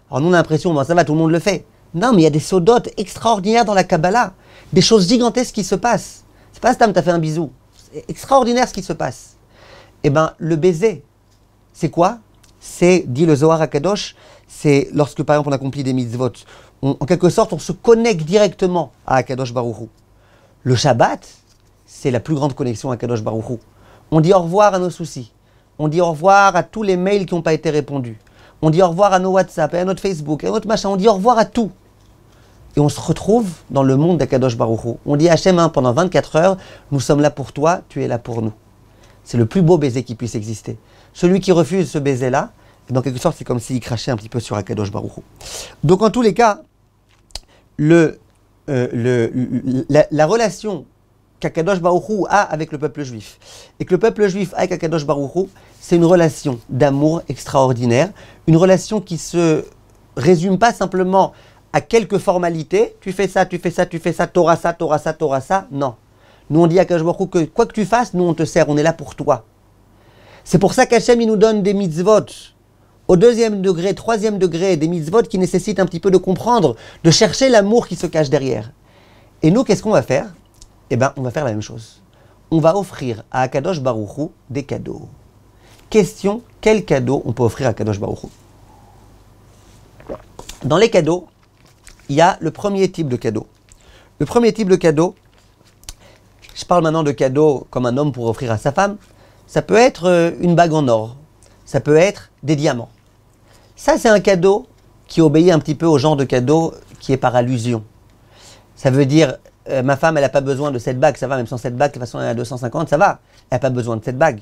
Alors nous on a l'impression, bon, ça va, tout le monde le fait. Non, mais il y a des sodotes extraordinaires dans la Kabbalah, des choses gigantesques qui se passent. C'est pas Stam, t'as fait un bisou. C'est extraordinaire ce qui se passe. Eh bien, le baiser, c'est quoi? C'est, dit le Zohar HaKadosh, c'est lorsque par exemple on accomplit des mitzvot. En quelque sorte, on se connecte directement à HaKadosh Baruch Hu. Le Shabbat, c'est la plus grande connexion à HaKadosh Baruch Hu. On dit au revoir à nos soucis. On dit au revoir à tous les mails qui n'ont pas été répondus. On dit au revoir à nos WhatsApp, et à notre Facebook, et à notre machin. On dit au revoir à tout. Et on se retrouve dans le monde d'Akadosh Baruch Hu. On dit à Hachem, pendant 24 heures, nous sommes là pour toi, tu es là pour nous. C'est le plus beau baiser qui puisse exister. Celui qui refuse ce baiser-là, dans quelque sorte, c'est comme s'il crachait un petit peu sur Akadosh Baruch Hu. Donc en tous les cas, la relation qu'Akadosh Baruch Hu a avec le peuple juif, et que le peuple juif a avec Akadosh Baruch Hu, c'est une relation d'amour extraordinaire, une relation qui se résume pas simplement à quelques formalités, tu fais ça, tu fais ça, tu fais ça, t'auras ça, t'auras ça, t'auras ça, non. Nous on dit à Akadosh Baruch Hu que quoi que tu fasses, nous on te sert, on est là pour toi. C'est pour ça qu'Hachem il nous donne des mitzvot au deuxième degré, troisième degré, des mitzvot qui nécessitent un petit peu de comprendre, de chercher l'amour qui se cache derrière. Et nous, qu'est-ce qu'on va faire? Eh bien, on va faire la même chose. On va offrir à Akadosh Baruch Hu des cadeaux. Question, quel cadeau on peut offrir à Akadosh Baruch Hu? Dans les cadeaux, il y a le premier type de cadeau. Le premier type de cadeau, je parle maintenant de cadeau comme un homme pourrait offrir à sa femme, ça peut être une bague en or, ça peut être des diamants. Ça, c'est un cadeau qui obéit un petit peu au genre de cadeau qui est par allusion. Ça veut dire, ma femme, elle n'a pas besoin de cette bague, ça va, même sans cette bague, de toute façon, elle a 250, ça va, elle n'a pas besoin de cette bague.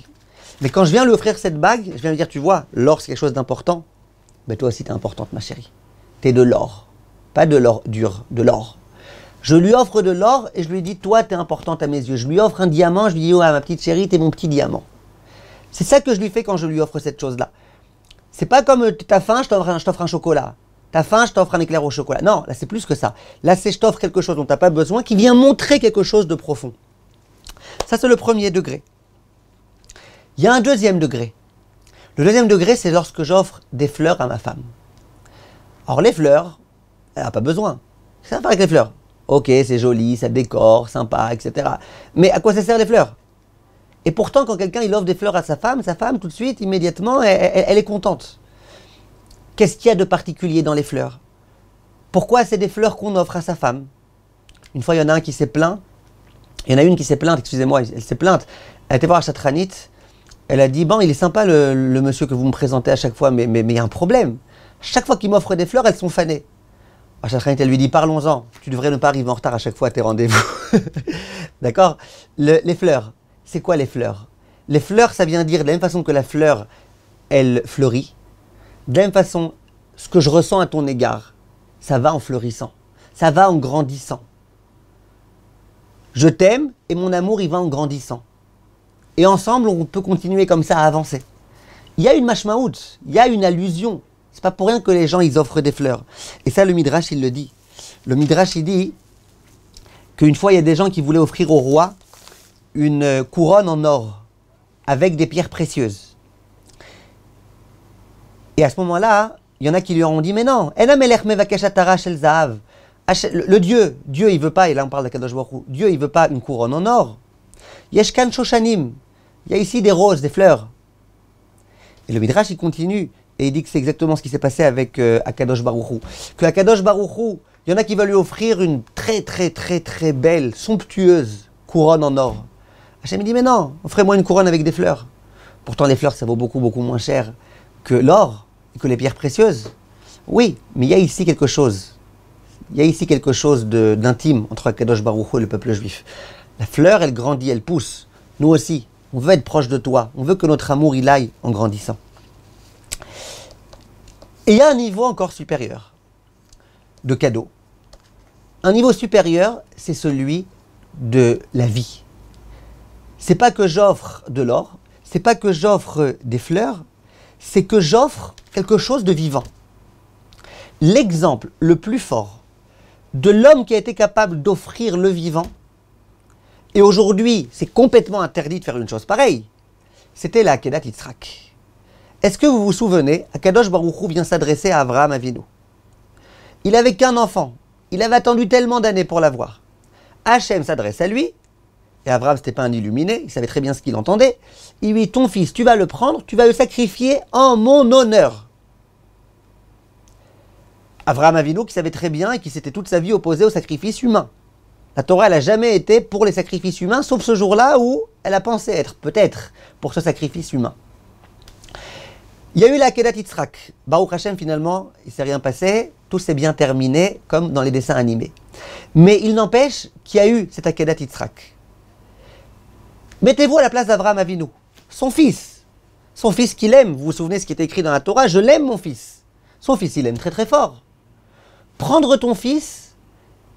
Mais quand je viens lui offrir cette bague, je viens lui dire, tu vois, l'or, c'est quelque chose d'important. Ben toi aussi, tu es importante, ma chérie. Tu es de l'or. Pas de l'or dur, de l'or. Je lui offre de l'or et je lui dis, toi, tu es importante à mes yeux. Je lui offre un diamant, je lui dis, oh, ma petite chérie, tu es mon petit diamant. C'est ça que je lui fais quand je lui offre cette chose-là. C'est pas comme t'as faim, je t'offre un chocolat. T'as faim, je t'offre un éclair au chocolat. Non, là c'est plus que ça. Là c'est je t'offre quelque chose dont t'as pas besoin, qui vient montrer quelque chose de profond. Ça c'est le premier degré. Il y a un deuxième degré. Le deuxième degré, c'est lorsque j'offre des fleurs à ma femme. Or les fleurs, elle n'a pas besoin. Qu'est-ce que ça va faire avec les fleurs? Ok, c'est joli, ça décore, sympa, etc. Mais à quoi ça sert les fleurs? Et pourtant, quand quelqu'un il offre des fleurs à sa femme tout de suite, immédiatement, elle est contente. Qu'est-ce qu'il y a de particulier dans les fleurs? Pourquoi c'est des fleurs qu'on offre à sa femme? Une fois, il y en a un qui s'est plaint. Il y en a une qui s'est plainte, excusez-moi, elle s'est plainte. Elle était voir Chatranit. Elle a dit, bon, il est sympa le monsieur que vous me présentez à chaque fois, mais il y a un problème. Chaque fois qu'il m'offre des fleurs, elles sont fanées. Chatranit, elle lui dit, parlons-en. Tu devrais ne pas arriver en retard à chaque fois à tes rendez-vous. D'accord? Les fleurs. C'est quoi les fleurs? Les fleurs, ça vient dire, de la même façon que la fleur, elle fleurit, de la même façon, ce que je ressens à ton égard, ça va en fleurissant, ça va en grandissant. Je t'aime et mon amour, il va en grandissant. Et ensemble, on peut continuer comme ça à avancer. Il y a une mashmaout, il y a une allusion C'est pas pour rien que les gens, ils offrent des fleurs. Et ça, le Midrash, il le dit. Le Midrash, il dit qu'une fois, il y a des gens qui voulaient offrir au roi une couronne en or avec des pierres précieuses. Et à ce moment-là, il y en a qui lui ont dit, mais non, le Dieu, il veut pas, et là on parle d'Akadosh Baruch Hu, Dieu, il veut pas une couronne en or. Yeshkan Shoshanim, il y a ici des roses, des fleurs. Et le Midrash, il continue, et il dit que c'est exactement ce qui s'est passé avec Akadosh Baruch Hu. Que Akadosh Baruch Hu, il y en a qui veulent lui offrir une très belle, somptueuse couronne en or. Hachem dit, mais non, offrez-moi une couronne avec des fleurs. Pourtant, les fleurs, ça vaut beaucoup moins cher que l'or, et que les pierres précieuses. Oui, mais il y a ici quelque chose. Il y a ici quelque chose d'intime entre Akadosh Baruch Hu et le peuple juif. La fleur, elle grandit, elle pousse. Nous aussi, on veut être proche de toi. On veut que notre amour, il aille en grandissant. Et il y a un niveau encore supérieur de cadeau. Un niveau supérieur, c'est celui de la vie. C'est pas que j'offre de l'or, c'est pas que j'offre des fleurs, c'est que j'offre quelque chose de vivant. L'exemple le plus fort de l'homme qui a été capable d'offrir le vivant, et aujourd'hui, c'est complètement interdit de faire une chose pareille, c'était la Akedat Yitzhak. Est-ce que vous vous souvenez, Akadosh Baruch Hu vient s'adresser à Avraham Avinu. Il n'avait qu'un enfant. Il avait attendu tellement d'années pour l'avoir. Hachem s'adresse à lui, et Avraham, ce n'était pas un illuminé, il savait très bien ce qu'il entendait. Il lui dit, ton fils, tu vas le prendre, tu vas le sacrifier en mon honneur. Avraham Avinu, qui savait très bien et qui s'était toute sa vie opposé au sacrifice humain. La Torah, elle n'a jamais été pour les sacrifices humains, sauf ce jour-là où elle a pensé être, peut-être, pour ce sacrifice humain. Il y a eu la Akedat Yitzhak. Baruch Hashem, finalement, il ne s'est rien passé, tout s'est bien terminé, comme dans les dessins animés. Mais il n'empêche qu'il y a eu cette Akedat Yitzhak. Mettez-vous à la place d'Avraham Avinu, son fils qu'il aime. Vous vous souvenez ce qui est écrit dans la Torah, je l'aime mon fils. Son fils, il l'aime très fort. Prendre ton fils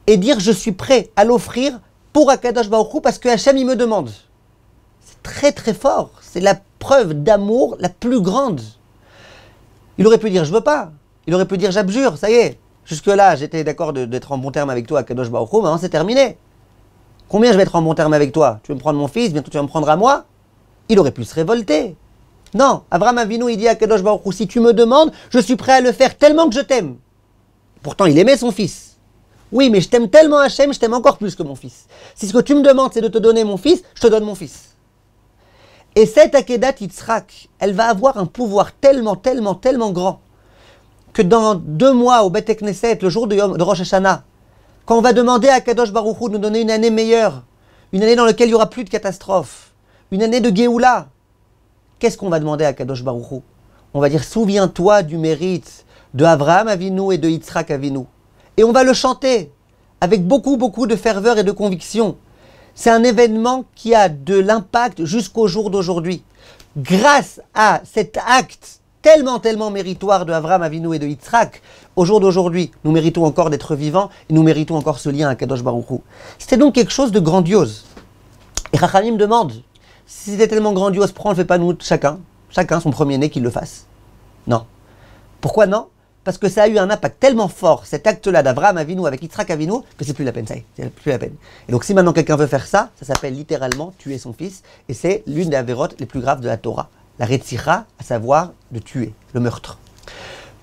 et dire je suis prêt à l'offrir pour Akadosh Baruch Hu parce que Hachem il me demande. C'est très fort, c'est la preuve d'amour la plus grande. Il aurait pu dire je veux pas, il aurait pu dire j'abjure, ça y est. Jusque-là, j'étais d'accord d'être en bon terme avec toi, Akadosh Baruch Hu, maintenant c'est terminé. Combien je vais être en bon terme avec toi? Tu veux me prendre mon fils, bientôt tu vas me prendre à moi? Il aurait pu se révolter. Non, Avraham Avinu, il dit à Kadosh Baruch Hu, si tu me demandes, je suis prêt à le faire tellement que je t'aime. Pourtant, il aimait son fils. Oui, mais je t'aime tellement Hachem, je t'aime encore plus que mon fils. Si ce que tu me demandes, c'est de te donner mon fils, je te donne mon fils. Et cette Akedat Yitzhak, elle va avoir un pouvoir tellement grand, que dans 2 mois au Bet Knesset, le jour de Rosh Hashanah, quand on va demander à Kadosh Baruch Hu de nous donner une année meilleure, une année dans laquelle il n'y aura plus de catastrophes, une année de Géoula, qu'est-ce qu'on va demander à Kadosh Baruch Hu? On va dire, souviens-toi du mérite de Avraham Avinu et de Yitzhak Avinu. Et on va le chanter avec beaucoup de ferveur et de conviction. C'est un événement qui a de l'impact jusqu'au jour d'aujourd'hui. Grâce à cet acte tellement méritoire de Avraham Avinu et de Yitzhak, au jour d'aujourd'hui, nous méritons encore d'être vivants et nous méritons encore ce lien à Kadosh Baruch Hu. C'était donc quelque chose de grandiose. Et Chachamim me demande, si c'était tellement grandiose, pourquoi on ne le fait pas nous, chacun son premier-né qu'il le fasse? Non. Pourquoi non? Parce que ça a eu un impact tellement fort, cet acte-là d'Avraham Avinu avec Yitzhak Avinu, que c'est plus la peine, ça y est, c'est plus la peine. Et donc si maintenant quelqu'un veut faire ça, ça s'appelle littéralement tuer son fils, et c'est l'une des avérotes les plus graves de la Torah. La Retzicha, à savoir de tuer, le meurtre.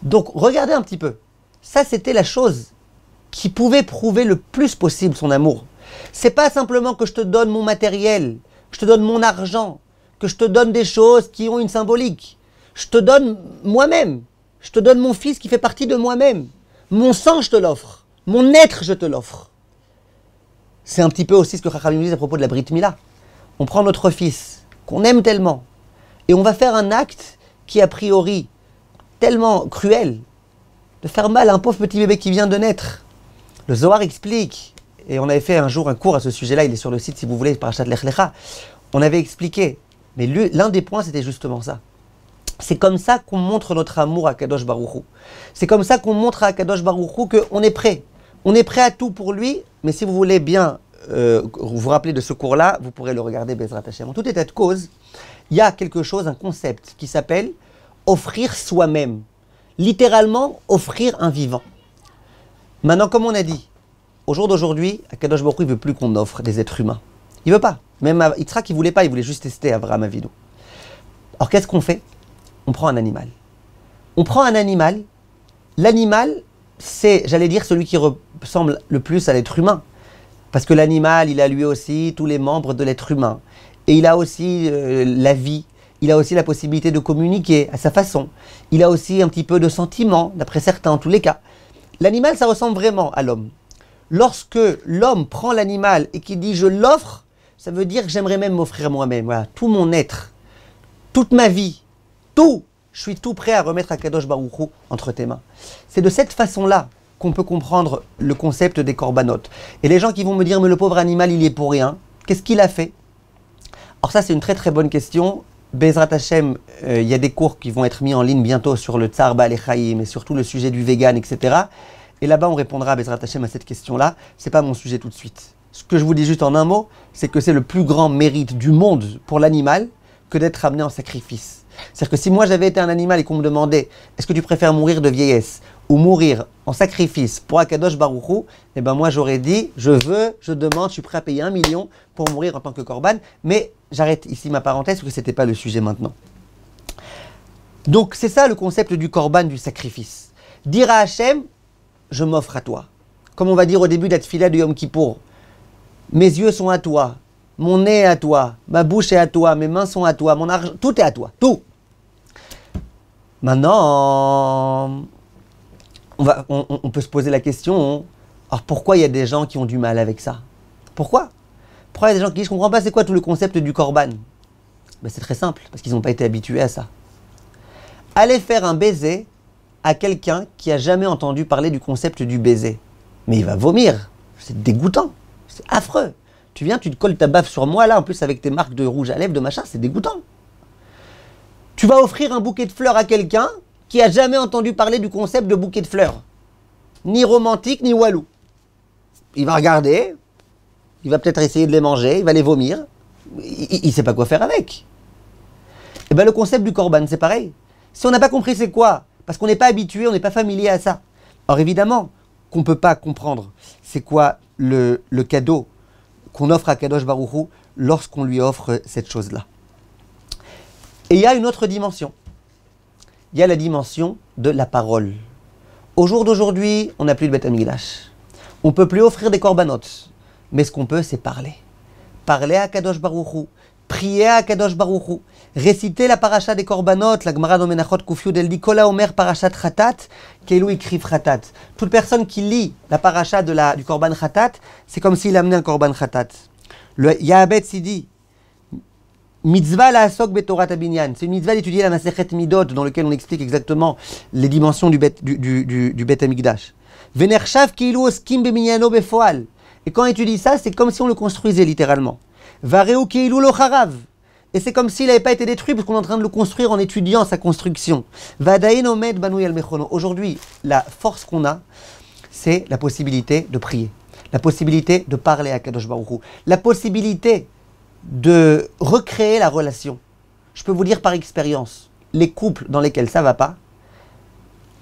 Donc regardez un petit peu, ça c'était la chose qui pouvait prouver le plus possible son amour. C'est pas simplement que je te donne mon matériel, que je te donne mon argent, que je te donne des choses qui ont une symbolique. Je te donne moi-même. Je te donne mon fils qui fait partie de moi-même. Mon sang, je te l'offre. Mon être, je te l'offre. C'est un petit peu aussi ce que Chachamim dit à propos de la Brit Mila. On prend notre fils, qu'on aime tellement, et on va faire un acte qui, a priori, tellement cruel, de faire mal à un pauvre petit bébé qui vient de naître. Le Zohar explique, et on avait fait un jour un cours à ce sujet-là, il est sur le site si vous voulez, Parashat Lech Lecha. On avait expliqué, mais l'un des points c'était justement ça. C'est comme ça qu'on montre notre amour à Kadosh Baruch Hu. C'est comme ça qu'on montre à Kadosh Baruch Hu qu'on est prêt. On est prêt à tout pour lui, mais si vous voulez bien vous rappeler de ce cours-là, vous pourrez le regarder Bezrat Hashem. En tout état de cause, il y a quelque chose, un concept qui s'appelle offrir soi-même. littéralement offrir un vivant. Maintenant, comme on a dit, au jour d'aujourd'hui, Akadosh Baruch Hu, il ne veut plus qu'on offre des êtres humains. Il ne veut pas. Même Yitzhak, il ne voulait pas, il voulait juste tester Avraham Avinu. Alors qu'est-ce qu'on fait? On prend un animal. On prend un animal. L'animal, c'est, j'allais dire, celui qui ressemble le plus à l'être humain. Parce que l'animal, il a lui aussi tous les membres de l'être humain. Et il a aussi la vie. Il a aussi la possibilité de communiquer à sa façon. Il a aussi un petit peu de sentiment, d'après certains, en tous les cas. L'animal, ça ressemble vraiment à l'homme. Lorsque l'homme prend l'animal et qu'il dit « je l'offre », ça veut dire que j'aimerais même m'offrir moi-même. Voilà, tout mon être, toute ma vie, tout, je suis tout prêt à remettre Akadosh Baruch Hu entre tes mains. C'est de cette façon-là qu'on peut comprendre le concept des corbanotes. Et les gens qui vont me dire « mais le pauvre animal, il y est pour rien », qu'est-ce qu'il a fait? Alors ça, c'est une très très bonne question. Bezrat Hashem, il y a des cours qui vont être mis en ligne bientôt sur le Tsar Baalei Chaim et surtout le sujet du vegan, etc. Et là-bas, on répondra, Bezrat Hashem, à cette question-là. Ce n'est pas mon sujet tout de suite. Ce que je vous dis juste en un mot, c'est que c'est le plus grand mérite du monde pour l'animal que d'être amené en sacrifice. C'est-à-dire que si moi j'avais été un animal et qu'on me demandait « est-ce que tu préfères mourir de vieillesse ou mourir en sacrifice pour Akadosh Baruch Hu ?» Eh bien moi j'aurais dit « je veux, je demande, je suis prêt à payer 1 million pour mourir en tant que korban ». Mais j'arrête ici ma parenthèse parce que ce n'était pas le sujet maintenant. Donc c'est ça le concept du korban, du sacrifice. Dire à Hachem « je m'offre à toi ». Comme on va dire au début de la tefila de Yom Kippour. Mes yeux sont à toi, mon nez est à toi, ma bouche est à toi, mes mains sont à toi, mon argent, tout est à toi, tout. Maintenant, on peut se poser la question, alors pourquoi il y a des gens qui ont du mal avec ça? Pourquoi? Pourquoi il y a des gens qui disent, je ne comprends pas, c'est quoi tout le concept du korban? Ben, c'est très simple, parce qu'ils n'ont pas été habitués à ça. Allez faire un baiser à quelqu'un qui n'a jamais entendu parler du concept du baiser. Mais il va vomir, c'est dégoûtant. C'est affreux. Tu viens, tu te colles ta baffe sur moi, là, en plus avec tes marques de rouge à lèvres, de machin, c'est dégoûtant. Tu vas offrir un bouquet de fleurs à quelqu'un qui a jamais entendu parler du concept de bouquet de fleurs. Ni romantique, ni walou. Il va regarder, il va peut-être essayer de les manger, il va les vomir, il ne sait pas quoi faire avec. Et bien le concept du korban, c'est pareil. Si on n'a pas compris c'est quoi, parce qu'on n'est pas habitué, on n'est pas familier à ça. Alors évidemment qu'on ne peut pas comprendre c'est quoi le cadeau qu'on offre à Kadosh Baruch Hu lorsqu'on lui offre cette chose-là. Et il y a une autre dimension. Il y a la dimension de la parole. Au jour d'aujourd'hui, on n'a plus de Beth Amikdash. On ne peut plus offrir des corbanotes. Mais ce qu'on peut, c'est parler. Parler à Kadosh Baruch Hu. Prier à Kadosh Baruch Hu. Réciter la paracha des corbanotes. La Gemara dans Menachot Kufyud, elle dit Kola Omer parashat Khatat, Keilu Ikriv Khatat. Toute personne qui lit la paracha du korban Khatat, c'est comme s'il amenait un korban Khatat. Le Yahabet Sidi, Mitzvah la Asok Betorat Abinyan. C'est une mitzvah d'étudier la Masechet Midot, dans lequel on explique exactement les dimensions du Bet Amikdash. Venershav Keilu Oskim Beminyano Befoal. Et quand on étudie ça, c'est comme si on le construisait littéralement. Vareu Keilu Lo Charav. Et c'est comme s'il n'avait pas été détruit, parce qu'on est en train de le construire en étudiant sa construction. Vadaïn Omed Banoui al Mechono. Aujourd'hui, la force qu'on a, c'est la possibilité de prier, la possibilité de parler à Kadosh Baruch Hu, la possibilité de recréer la relation. Je peux vous dire par expérience, les couples dans lesquels ça ne va pas,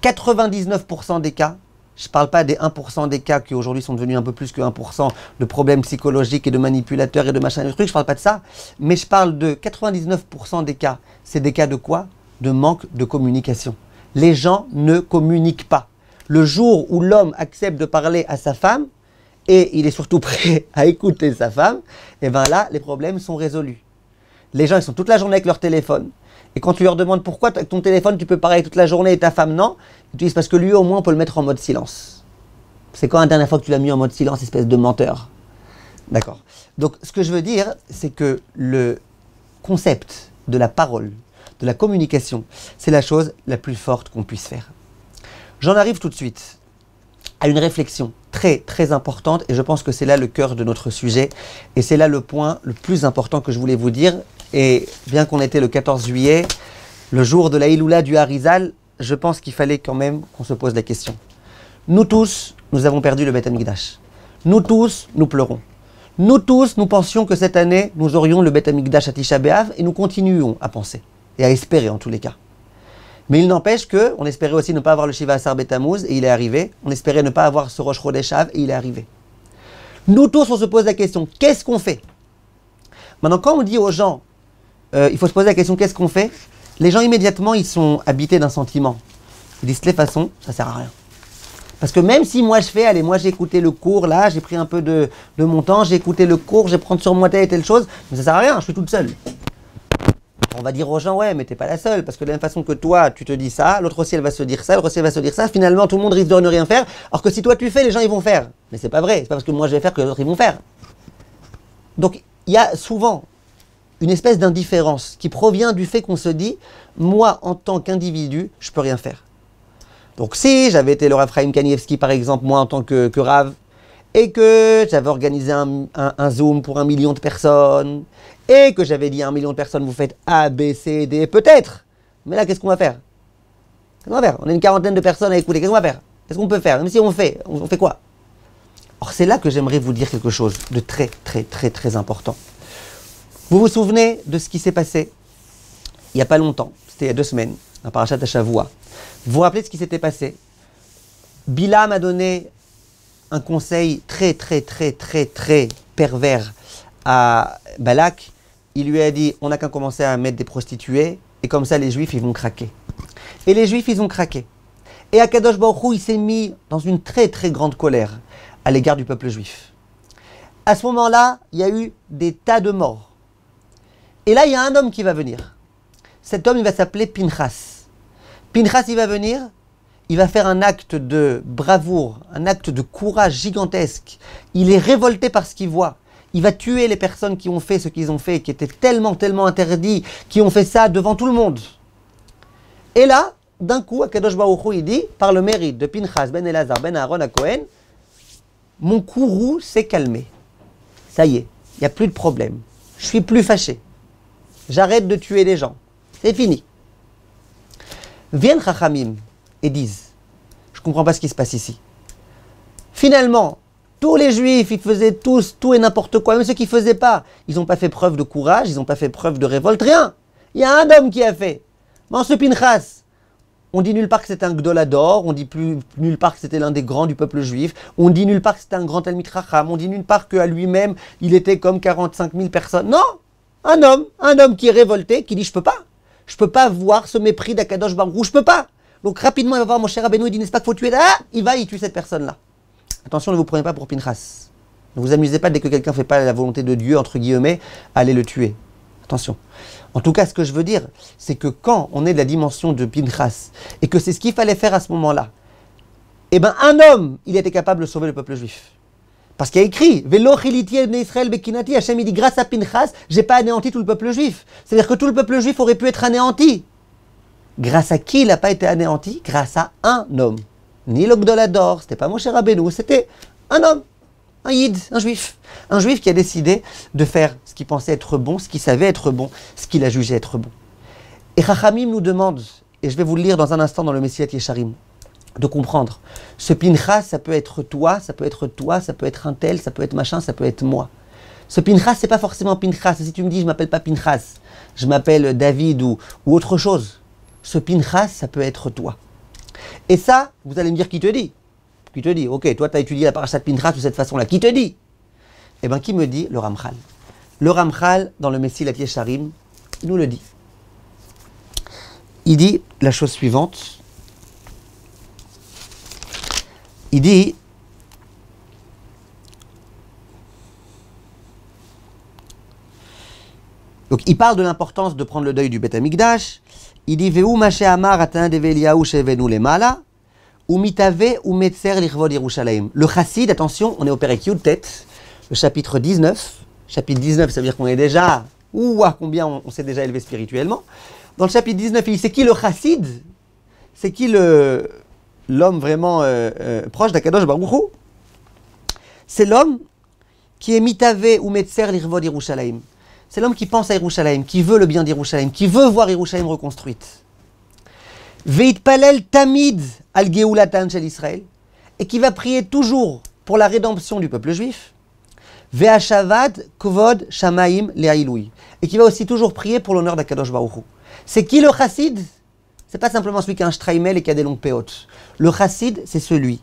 99% des cas, je ne parle pas des 1% des cas qui aujourd'hui sont devenus un peu plus que 1% de problèmes psychologiques et de manipulateurs et de machin et de trucs, je ne parle pas de ça, mais je parle de 99% des cas. C'est des cas de quoi? De manque de communication. Les gens ne communiquent pas. Le jour où l'homme accepte de parler à sa femme, et il est surtout prêt à écouter sa femme, et bien là, les problèmes sont résolus. Les gens, ils sont toute la journée avec leur téléphone. Et quand tu leur demandes pourquoi avec ton téléphone tu peux parler toute la journée et ta femme non, ils te disent parce que lui au moins on peut le mettre en mode silence. C'est quand la dernière fois que tu l'as mis en mode silence, espèce de menteur? D'accord. Donc ce que je veux dire, c'est que le concept de la parole, de la communication, c'est la chose la plus forte qu'on puisse faire. J'en arrive tout de suite à une réflexion très très importante et je pense que c'est là le cœur de notre sujet et c'est là le point le plus important que je voulais vous dire. Et bien qu'on était le 14 juillet, le jour de la Iloula du Harizal, je pense qu'il fallait quand même qu'on se pose la question. Nous tous, nous avons perdu le Beth Amikdash. Nous tous, nous pleurons. Nous tous, nous pensions que cette année, nous aurions le Beth Amikdash à Tisha B'Av et nous continuons à penser et à espérer en tous les cas. Mais il n'empêche qu'on espérait aussi ne pas avoir le Shiva Asar Betamouz, et il est arrivé. On espérait ne pas avoir ce Rosh Chodesh Av, et il est arrivé. Nous tous, on se pose la question, qu'est-ce qu'on fait? Maintenant, quand on dit aux gens, il faut se poser la question, qu'est-ce qu'on fait? Les gens, immédiatement, ils sont habités d'un sentiment. Ils disent, de toute façon, ça sert à rien. Parce que même si moi je fais, allez, moi j'ai écouté le cours, là, j'ai pris un peu de mon temps, j'ai écouté le cours, je vais prendre sur moi telle et telle chose, mais ça sert à rien, je suis toute seule. On va dire aux gens, ouais, mais t'es pas la seule, parce que de la même façon que toi, tu te dis ça, l'autre aussi elle va se dire ça, l'autre aussi elle va se dire ça, finalement tout le monde risque de ne rien faire, alors que si toi tu fais, les gens ils vont faire. Mais c'est pas vrai, c'est pas parce que moi je vais faire que les autres ils vont faire. Donc il y a souvent une espèce d'indifférence qui provient du fait qu'on se dit, moi en tant qu'individu, je peux rien faire. Donc si j'avais été le Rav Chaim Kanievski par exemple, moi en tant que Rav, et que j'avais organisé un Zoom pour 1 million de personnes, et que j'avais dit à 1 million de personnes, vous faites A, B, C, D, peut-être. Mais là, qu'est-ce qu'on va faire? Qu'est-ce qu'on va faire? On a une quarantaine de personnes à écouter, qu'est-ce qu'on va faire? Qu'est-ce qu'on peut faire? Même si on fait quoi? Or, c'est là que j'aimerais vous dire quelque chose de très, très, très, très important. Vous vous souvenez de ce qui s'est passé il n'y a pas longtemps, c'était il y a 2 semaines, dans Parashat Hashavua. Vous vous rappelez de ce qui s'était passé? Bilam a donné un conseil très, très, très, très, très pervers à Balak. Il lui a dit, on n'a qu'à commencer à mettre des prostituées, et comme ça les Juifs, ils vont craquer. Et les Juifs, ils ont craqué. Et Akadosh Baruch Hu, il s'est mis dans une très, très grande colère à l'égard du peuple juif. À ce moment-là, il y a eu des tas de morts. Et là, il y a un homme qui va venir. Cet homme, il va s'appeler Pinchas. Pinchas, il va venir, il va faire un acte de bravoure, un acte de courage gigantesque. Il est révolté par ce qu'il voit. Il va tuer les personnes qui ont fait ce qu'ils ont fait, qui étaient tellement, tellement interdits, qui ont fait ça devant tout le monde. Et là, d'un coup, Akadosh Baruch Hu, il dit, par le mérite de Pinchas ben Elazar ben Aaron à Cohen, mon courroux s'est calmé. Ça y est, il n'y a plus de problème. Je suis plus fâché. J'arrête de tuer les gens. C'est fini. Viennent Chachamim et disent, je ne comprends pas ce qui se passe ici. Finalement, tous les Juifs, ils faisaient tous tout et n'importe quoi. Même ceux qui ne faisaient pas, ils n'ont pas fait preuve de courage, ils n'ont pas fait preuve de révolte, rien. Il y a un homme qui a fait. Mais ce Pinchas, on dit nulle part que c'était un Gdolador, on dit nulle part que c'était l'un des grands du peuple juif, on dit nulle part que c'était un grand Talmid Chacham, on dit nulle part qu'à lui-même, il était comme 45 000 personnes. Non, un homme qui est révolté, qui dit je peux pas voir ce mépris d'Akadosh Baruch Hu, je peux pas. Donc rapidement, il va voir mon cher Rabbeinu, il dit n'est-ce pas qu'il faut tuer, il tue cette personne-là. Attention, ne vous prenez pas pour Pinchas. Ne vous amusez pas dès que quelqu'un ne fait pas la volonté de Dieu, entre guillemets, allez le tuer. Attention. En tout cas, ce que je veux dire, c'est que quand on est de la dimension de Pinchas, et que c'est ce qu'il fallait faire à ce moment-là, eh bien un homme, il était capable de sauver le peuple juif. Parce qu'il y a écrit, Velo chiliti ibn Israël bekinati, Hachem il dit, grâce à Pinchas, j'ai pas anéanti tout le peuple juif. C'est-à-dire que tout le peuple juif aurait pu être anéanti. Grâce à qui il n'a pas été anéanti? Grâce à un homme. Ni le Gdolador, c'était pas Moshe Rabbeinu, c'était un homme, un yid, un juif. Un juif qui a décidé de faire ce qu'il pensait être bon, ce qu'il savait être bon, ce qu'il a jugé être bon. Et Chachamim nous demande, et je vais vous le lire dans un instant dans le Messilat Yesharim, de comprendre. Ce Pinchas, ça peut être toi, ça peut être toi, ça peut être un tel, ça peut être machin, ça peut être moi. Ce Pinchas, c'est pas forcément Pinchas. Si tu me dis, je m'appelle pas Pinchas, je m'appelle David ou autre chose. Ce Pinchas, ça peut être toi. Et ça, vous allez me dire qui te dit? Qui te dit? Ok, toi tu as étudié la parashat Pinchas de cette façon-là. Qui te dit? Eh bien, qui me dit? Le Ramchal. Le Ramchal, dans le Messilat Yesharim, nous le dit. Il dit la chose suivante. Il dit, donc il parle de l'importance de prendre le deuil du Beth Amikdash. Il dit, Veu maché amar atan develiaou shevenu lemala, ou mitave ou metzer lichvod Yerushalayim. Le chassid, attention, on est au Perek Yud-Tet, le chapitre 19. Chapitre 19, ça veut dire qu'on est déjà, combien on s'est déjà élevé spirituellement. Dans le chapitre 19, il dit, c'est qui le chassid? C'est qui l'homme vraiment proche d'Akadosh Baruch Hu? C'est l'homme qui est mitave ou metzer lichvod Yerushalayim. C'est l'homme qui pense à Yerushalayim, qui veut le bien d'Yerushalayim, qui veut voir Yerushalayim reconstruite. Veitpalel tamid al geulatan shel Israël, et qui va prier toujours pour la rédemption du peuple juif. Ve'ashavad kvod shamaim le'ailoui, et qui va aussi toujours prier pour l'honneur d'Akadosh Baruch Hu. C'est qui le chassid? c'est pas simplement celui qui a un shtraimel et qui a des longues péotes. Le chassid, c'est celui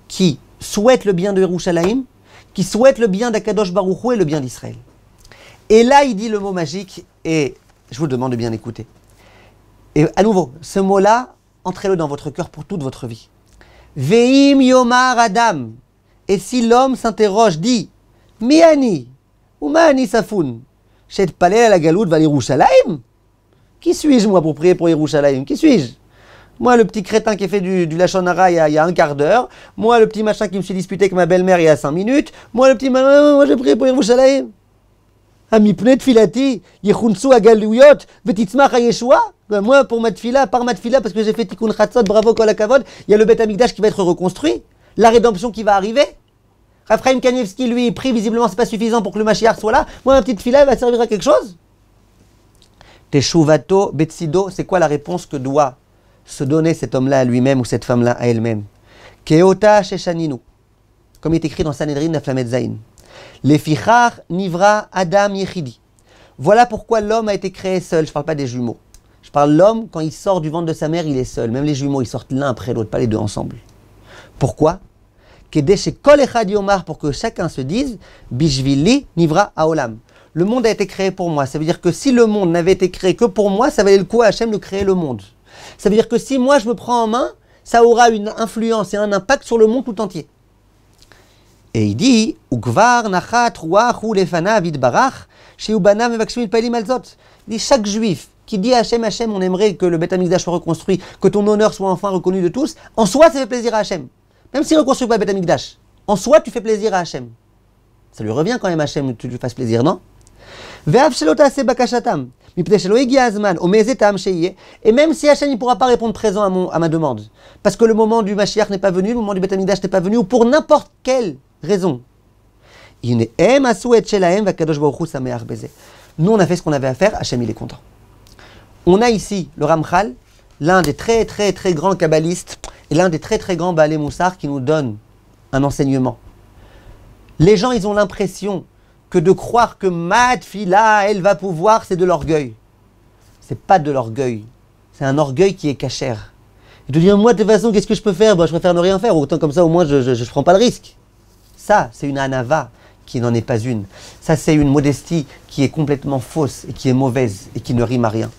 qui souhaite le bien de Yerushalayim, qui souhaite le bien d'Akadosh Baruch Hu et le bien d'Israël. Et là, il dit le mot magique, et je vous demande de bien écouter. Et à nouveau, ce mot-là, entrez-le dans votre cœur pour toute votre vie. Veim Yomar Adam. Et si l'homme s'interroge, dit Mi ani, ou ma ani safoun, shet palel à la galoute va Yerushalayim. Qui suis-je, moi, pour prier pour Yerushalayim? Qui suis-je? Moi, le petit crétin qui a fait du Lachon Hara il y a un quart d'heure. Moi, le petit machin qui me suis disputé avec ma belle-mère il y a 5 minutes. Moi, le petit moi, j'ai prié pour Yerushalayim. Amipne tfilati, yechunsu agaluyot, vetitzmach hayeshua. Moi, pour ma tfila, par ma tfila, parce que j'ai fait tikkun chatzot, bravo kol hakavod, il y a le Beth Amikdash qui va être reconstruit. La rédemption qui va arriver. Raphaël Kanievski, lui, prie, visiblement, c'est pas suffisant pour que le Mashiach soit là. Moi, ma petite tfila, elle va servir à quelque chose. Teshuvato betsido, c'est quoi la réponse que doit se donner cet homme-là à lui-même ou cette femme-là à elle-même? Keota sheshaninu, comme il est écrit dans Sanhedrin Naflamet Zayin. Lefichar nivra Adam yechidi. Voilà pourquoi l'homme a été créé seul. Je ne parle pas des jumeaux. Je parle de l'homme, quand il sort du ventre de sa mère, il est seul. Même les jumeaux, ils sortent l'un après l'autre, pas les deux ensemble. Pourquoi? Kedeshe kol echad yomar, pour que chacun se dise Bishvili nivra haolam. Le monde a été créé pour moi. Ça veut dire que si le monde n'avait été créé que pour moi, ça valait le coup à Hachem de créer le monde. Ça veut dire que si moi je me prends en main, ça aura une influence et un impact sur le monde tout entier. Et il dit, Ukvar nachat ruach hu lefanav yitbarach, sheubanav mevakshim mitpalim alzot. Il dit, chaque juif qui dit à Hachem, Hachem, on aimerait que le Beth Amikdash soit reconstruit, que ton honneur soit enfin reconnu de tous, en soi, ça fait plaisir à Hachem. Même s'il ne reconstruit pas le Beth Amikdash, en soi, tu fais plaisir à Hachem. Ça lui revient quand même, Hachem, tu lui fasses plaisir, non? Et même si Hachem ne pourra pas répondre présent à ma demande, parce que le moment du Mashiach n'est pas venu, le moment du Beth Amikdash n'est pas venu, ou pour n'importe quelle raison. Nous, on a fait ce qu'on avait à faire, Hachem il est content. On a ici le Ramchal, l'un des très très très grands kabbalistes, et l'un des très très grands Baalei Moussar qui nous donne un enseignement. Les gens, ils ont l'impression que de croire que ma tfila, elle va pouvoir, c'est de l'orgueil. C'est pas de l'orgueil. C'est un orgueil qui est cachère. Et de dire, moi, de toute façon, qu'est-ce que je peux faire? Je préfère ne rien faire. Autant comme ça, au moins, je ne prends pas le risque. Ça, c'est une anava qui n'en est pas une. Ça, c'est une modestie qui est complètement fausse et qui est mauvaise et qui ne rime à rien.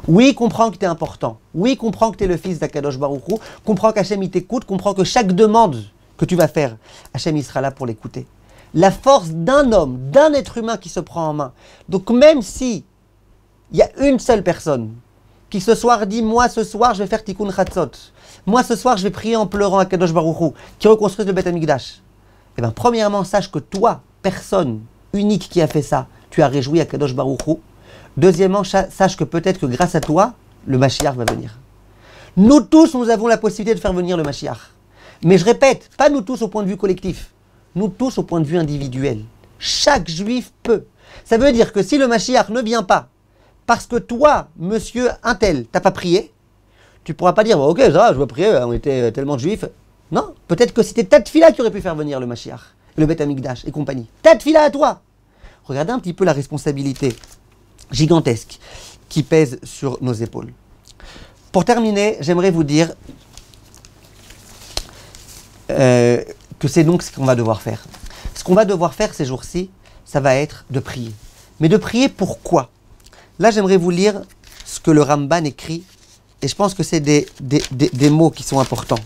Oui, comprends que tu es important. Oui, comprends que tu es le fils d'Akadosh Baruch Hu. Comprends qu'Hachem, il t'écoute. Comprends que chaque demande que tu vas faire, Hachem, il sera là pour l'écouter. La force d'un homme, d'un être humain qui se prend en main. Donc même si il y a une seule personne qui ce soir dit, moi ce soir je vais faire tikkun chatzot, moi ce soir je vais prier en pleurant à Kadosh Baruch Hu, qui reconstruise le Beth Amikdash. Eh bien premièrement, sache que toi, personne unique qui a fait ça, tu as réjoui à Kadosh Baruch Hu. Deuxièmement, sache que peut-être que grâce à toi, le Mashiach va venir. Nous tous, nous avons la possibilité de faire venir le Mashiach. Mais je répète, pas nous tous au point de vue collectif. Nous tous au point de vue individuel. Chaque juif peut. Ça veut dire que si le Mashiach ne vient pas, parce que toi, monsieur Intel, t'as pas prié, tu pourras pas dire, bon, ok, ça va, je vais prier, on était tellement de juifs. Non, peut-être que c'était ta tfila qui aurait pu faire venir le Mashiach, le Beth Amikdash et compagnie. Ta tfila à toi. Regardez un petit peu la responsabilité gigantesque qui pèse sur nos épaules. Pour terminer, j'aimerais vous dire que c'est donc ce qu'on va devoir faire. Ce qu'on va devoir faire ces jours-ci, ça va être de prier. Mais de prier pourquoi? Là, j'aimerais vous lire ce que le Ramban écrit, et je pense que c'est des mots qui sont importants.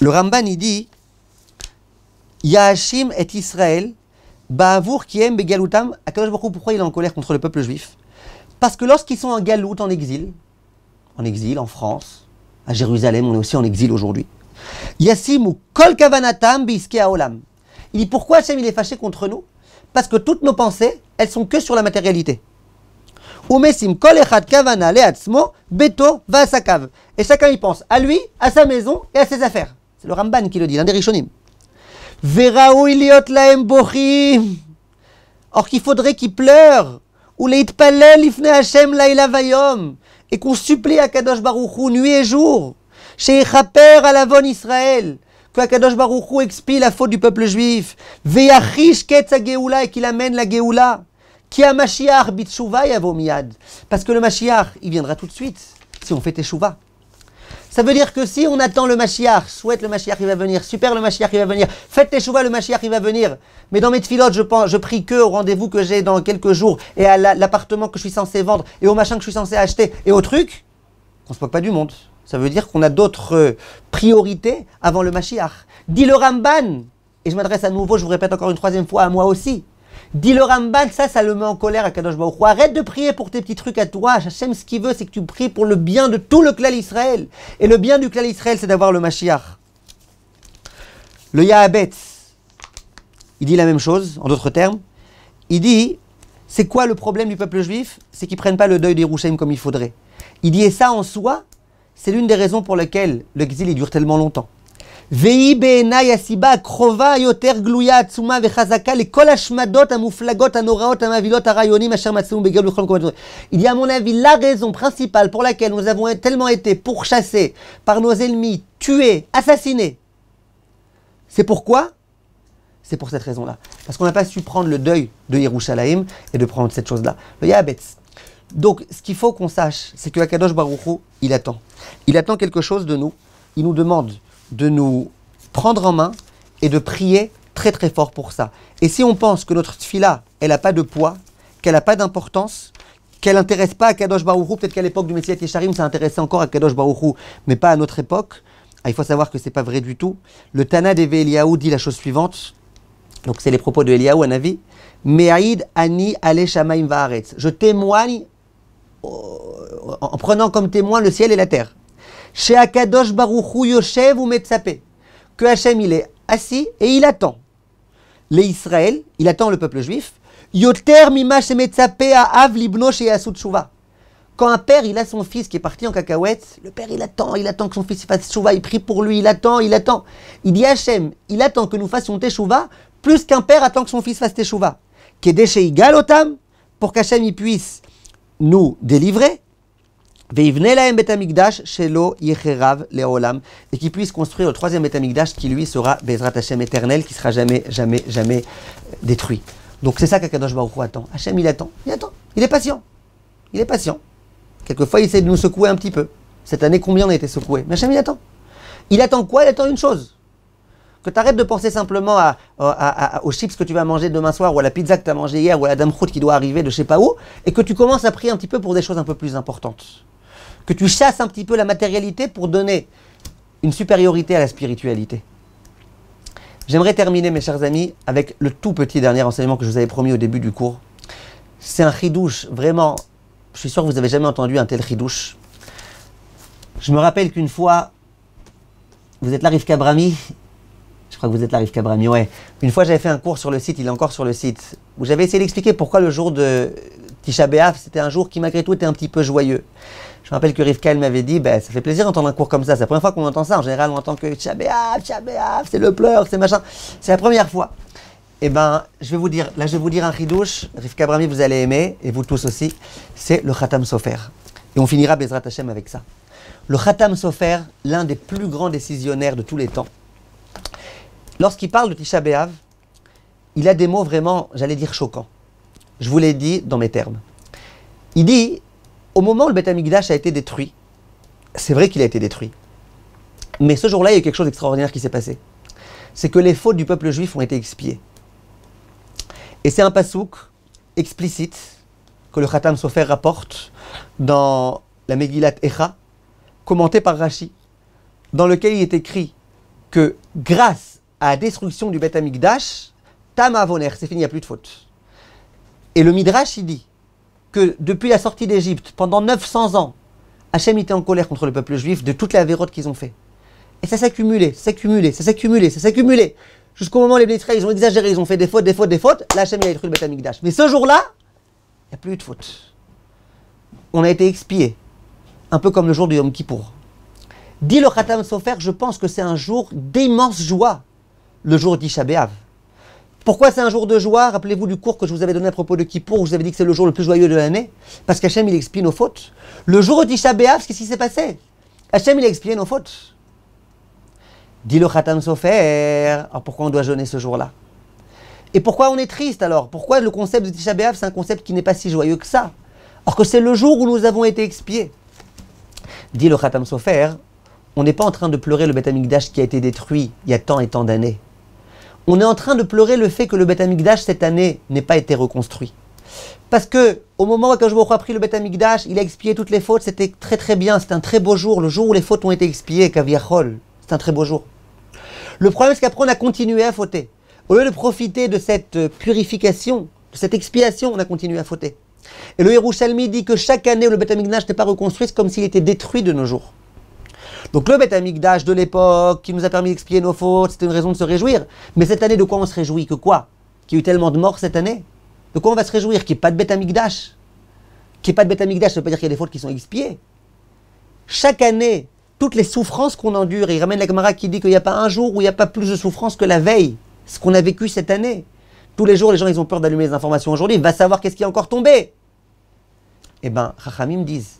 Le Ramban, il dit Yahashim et Israël, Ba'avour qui aime Begaloutam, Akadosh Baruch Hu, pourquoi il est en colère contre le peuple juif? Parce que lorsqu'ils sont en galoute, en exil, en France, à Jérusalem, on est aussi en exil aujourd'hui. Yassimu kol kavanatam biske haolam. Il dit pourquoi Hachem il est fâché contre nous? Parce que toutes nos pensées, elles sont que sur la matérialité. Umesim kol echad kavana leatzmo beto va'asakav. Et chacun y pense à lui, à sa maison et à ses affaires. C'est le Ramban qui le dit, l'un des Rishonim. Veraoui liot laem bochim. Or qu'il faudrait qu'ils pleurent. Ou leitpalel ifne Hachem laila vayom. Et qu'on supplie à Kadosh Baruch Hu nuit et jour. Chez Chaper à la von Israël, que Akadosh Baruch Hu expie la faute du peuple juif, Veyachish ketz ha-geoula, et qu'il amène la geoula, qui a Mashiach bitshuva yavo miyad, parce que le Mashiach, il viendra tout de suite, si on fait teshuva. Ça veut dire que si on attend le Mashiach, souhaite le Mashiach, il va venir, super le Mashiach, il va venir, faites teshuva, le Mashiach, il va venir. Mais dans mes tfilotes, je prie que au rendez-vous que j'ai dans quelques jours, et à l'appartement que je suis censé vendre, et au machin que je suis censé acheter, et au truc, on se moque pas du monde. Ça veut dire qu'on a d'autres priorités avant le Mashiach. Dit le Ramban, et je m'adresse à nouveau, je vous répète encore une troisième fois, à moi aussi. Dit le Ramban, ça le met en colère à Kadosh Baruch Hu. Arrête de prier pour tes petits trucs à toi. Hachem, ce qu'il veut, c'est que tu pries pour le bien de tout le clan Israël. Et le bien du clan Israël, c'est d'avoir le Mashiach. Le Yahabetz, il dit la même chose, en d'autres termes. Il dit, c'est quoi le problème du peuple juif? C'est qu'ils ne prennent pas le deuil d'Yerushalayim comme il faudrait. Il dit, et ça en soi, c'est l'une des raisons pour lesquelles l'exil il dure tellement longtemps. Il dit à mon avis la raison principale pour laquelle nous avons tellement été pourchassés par nos ennemis, tués, assassinés. C'est pourquoi? C'est pour cette raison-là. Parce qu'on n'a pas su prendre le deuil de Yerushalayim et de prendre cette chose-là. Le Yahabetz. Donc ce qu'il faut qu'on sache, c'est que Akadosh Baruch Hu, il attend. Il attend quelque chose de nous. Il nous demande de nous prendre en main et de prier très très fort pour ça. Et si on pense que notre tfila, elle n'a pas de poids, qu'elle n'a pas d'importance, qu'elle n'intéresse pas à Kadosh Baruch Hu, peut-être qu'à l'époque du Messilat Yesharim, ça intéressait encore à Kadosh Baruch Hu, mais pas à notre époque, il faut savoir que ce n'est pas vrai du tout. Le Tana d'Eve Eliyahu dit la chose suivante, donc c'est les propos de Eliyahu, un avis, Me'aïd ani ale shamaim va'aretz. Je témoigne en prenant comme témoin le ciel et la terre. Chez Akadosh Baruch Hu Yoshev ou Metzapé, que Hachem il est assis et il attend. Les Israël, il attend le peuple juif. Yoter mima shemetzapé à Av libno sheyasu tshuva. Quand un père il a son fils qui est parti en cacahuète, le père il attend que son fils fasse tshuva, il prie pour lui, il attend. Il dit Hachem, il attend que nous fassions teshuva plus qu'un père attend que son fils fasse teshuva. Kedeshe igal otam, pour qu'Hachem il puisse nous délivrer. Et qui puisse construire le troisième Beth Amikdash qui lui sera Bezrat Hashem éternel, qui sera jamais détruit. Donc c'est ça qu'Akadosh Baruch Hu attend. Hashem il attend, il est patient. Quelquefois il essaie de nous secouer un petit peu. Cette année combien on a été secoués? Mais Hashem il attend. Il attend quoi? Il attend une chose. Que tu arrêtes de penser simplement aux chips que tu vas manger demain soir, ou à la pizza que tu as mangé hier, ou à la damchout qui doit arriver de je sais pas où, et que tu commences à prier un petit peu pour des choses un peu plus importantes. Que tu chasses un petit peu la matérialité pour donner une supériorité à la spiritualité. J'aimerais terminer, mes chers amis, avec le tout petit dernier enseignement que je vous avais promis au début du cours. C'est un chidouche, vraiment, je suis sûr que vous n'avez jamais entendu un tel chidouche. Je me rappelle qu'une fois, vous êtes là, Rivka Brami? Je crois que vous êtes là, Rivka Brami, ouais. Une fois, j'avais fait un cours sur le site, il est encore sur le site, où j'avais essayé d'expliquer pourquoi le jour de Tisha B'Av, c'était un jour qui, malgré tout, était un petit peu joyeux. Je me rappelle que Rivka, elle m'avait dit, ça fait plaisir d'entendre un cours comme ça. C'est la première fois qu'on entend ça. En général, on entend que Tisha B'Av, c'est le pleur, c'est machin. C'est la première fois. Eh bien, je vais vous dire un chidouche. Rivka Brami, vous allez aimer, et vous tous aussi. C'est le Khatam Sofer. Et on finira Bezrat Hashem avec ça. Le Khatam Sofer, l'un des plus grands décisionnaires de tous les temps. Lorsqu'il parle de Tisha B'Av, il a des mots vraiment, j'allais dire, choquants. Je vous l'ai dit dans mes termes. Il dit, au moment où le Beth Amikdash a été détruit, c'est vrai qu'il a été détruit, mais ce jour-là, il y a eu quelque chose d'extraordinaire qui s'est passé. C'est que les fautes du peuple juif ont été expiées. Et c'est un pasouk explicite que le Khatam Sofer rapporte dans la Megillat Echa, commenté par Rashi, dans lequel il est écrit que grâce à la destruction du Beth Amikdash, Tam Avoner, c'est fini, il n'y a plus de faute. Et le Midrash, il dit que depuis la sortie d'Égypte, pendant 900 ans, Hachem était en colère contre le peuple juif de toutes les avérotes qu'ils ont fait. Et ça s'accumulait, jusqu'au moment où les Israéliens, ils ont exagéré, ils ont fait des fautes. Là, Hachem, il a détruit le Beth Amikdash. Mais ce jour-là, il n'y a plus eu de faute. On a été expiés. Un peu comme le jour du Yom Kippour. Dit le Khatam Sofer, je pense que c'est un jour d'immense joie, le jour d'Tisha B'Av. Pourquoi c'est un jour de joie? Rappelez-vous du cours que je vous avais donné à propos de Kippour, où je vous avais dit que c'est le jour le plus joyeux de l'année, parce qu'Hachem il expie nos fautes. Le jour de Tisha B'Av, qu'est-ce qui s'est passé? Hachem il a expié nos fautes. Dit le Khatam Sofer, alors pourquoi on doit jeûner ce jour-là? Et pourquoi on est triste alors? Pourquoi le concept de Tisha B'Av c'est un concept qui n'est pas si joyeux que ça? Alors que c'est le jour où nous avons été expiés. Dit le Khatam Sofer, on n'est pas en train de pleurer le Beth Amikdash qui a été détruit il y a tant et tant d'années. On est en train de pleurer le fait que le Beth Amikdash cette année n'ait pas été reconstruit. Parce que au moment où Akadosh Baruch Hu a pris le Beth Amikdash, il a expié toutes les fautes, c'était très très bien, c'était un très beau jour, le jour où les fautes ont été expiées, Kaviachol, c'est un très beau jour. Le problème c'est qu'après on a continué à fauter. Au lieu de profiter de cette purification, de cette expiation, on a continué à fauter. Et le Yerushalmi dit que chaque année où le Beth Amikdash n'est pas reconstruit, c'est comme s'il était détruit de nos jours. Donc le Beth Amikdash de l'époque, qui nous a permis d'expier nos fautes, c'était une raison de se réjouir. Mais cette année, de quoi on se réjouit? Que quoi? Qu'il y a eu tellement de morts cette année? De quoi on va se réjouir? Qu'il n'y ait pas de Beth Amikdash? Qu'il n'y ait pas de Beth Amikdash, ça ne veut pas dire qu'il y a des fautes qui sont expiées. Chaque année, toutes les souffrances qu'on endure, et il ramène la Gemara qui dit qu'il n'y a pas un jour où il n'y a pas plus de souffrance que la veille. Ce qu'on a vécu cette année. Tous les jours, les gens ils ont peur d'allumer les informations aujourd'hui. Va savoir qu'est-ce qui est encore tombé. Eh bien, Chachamim disent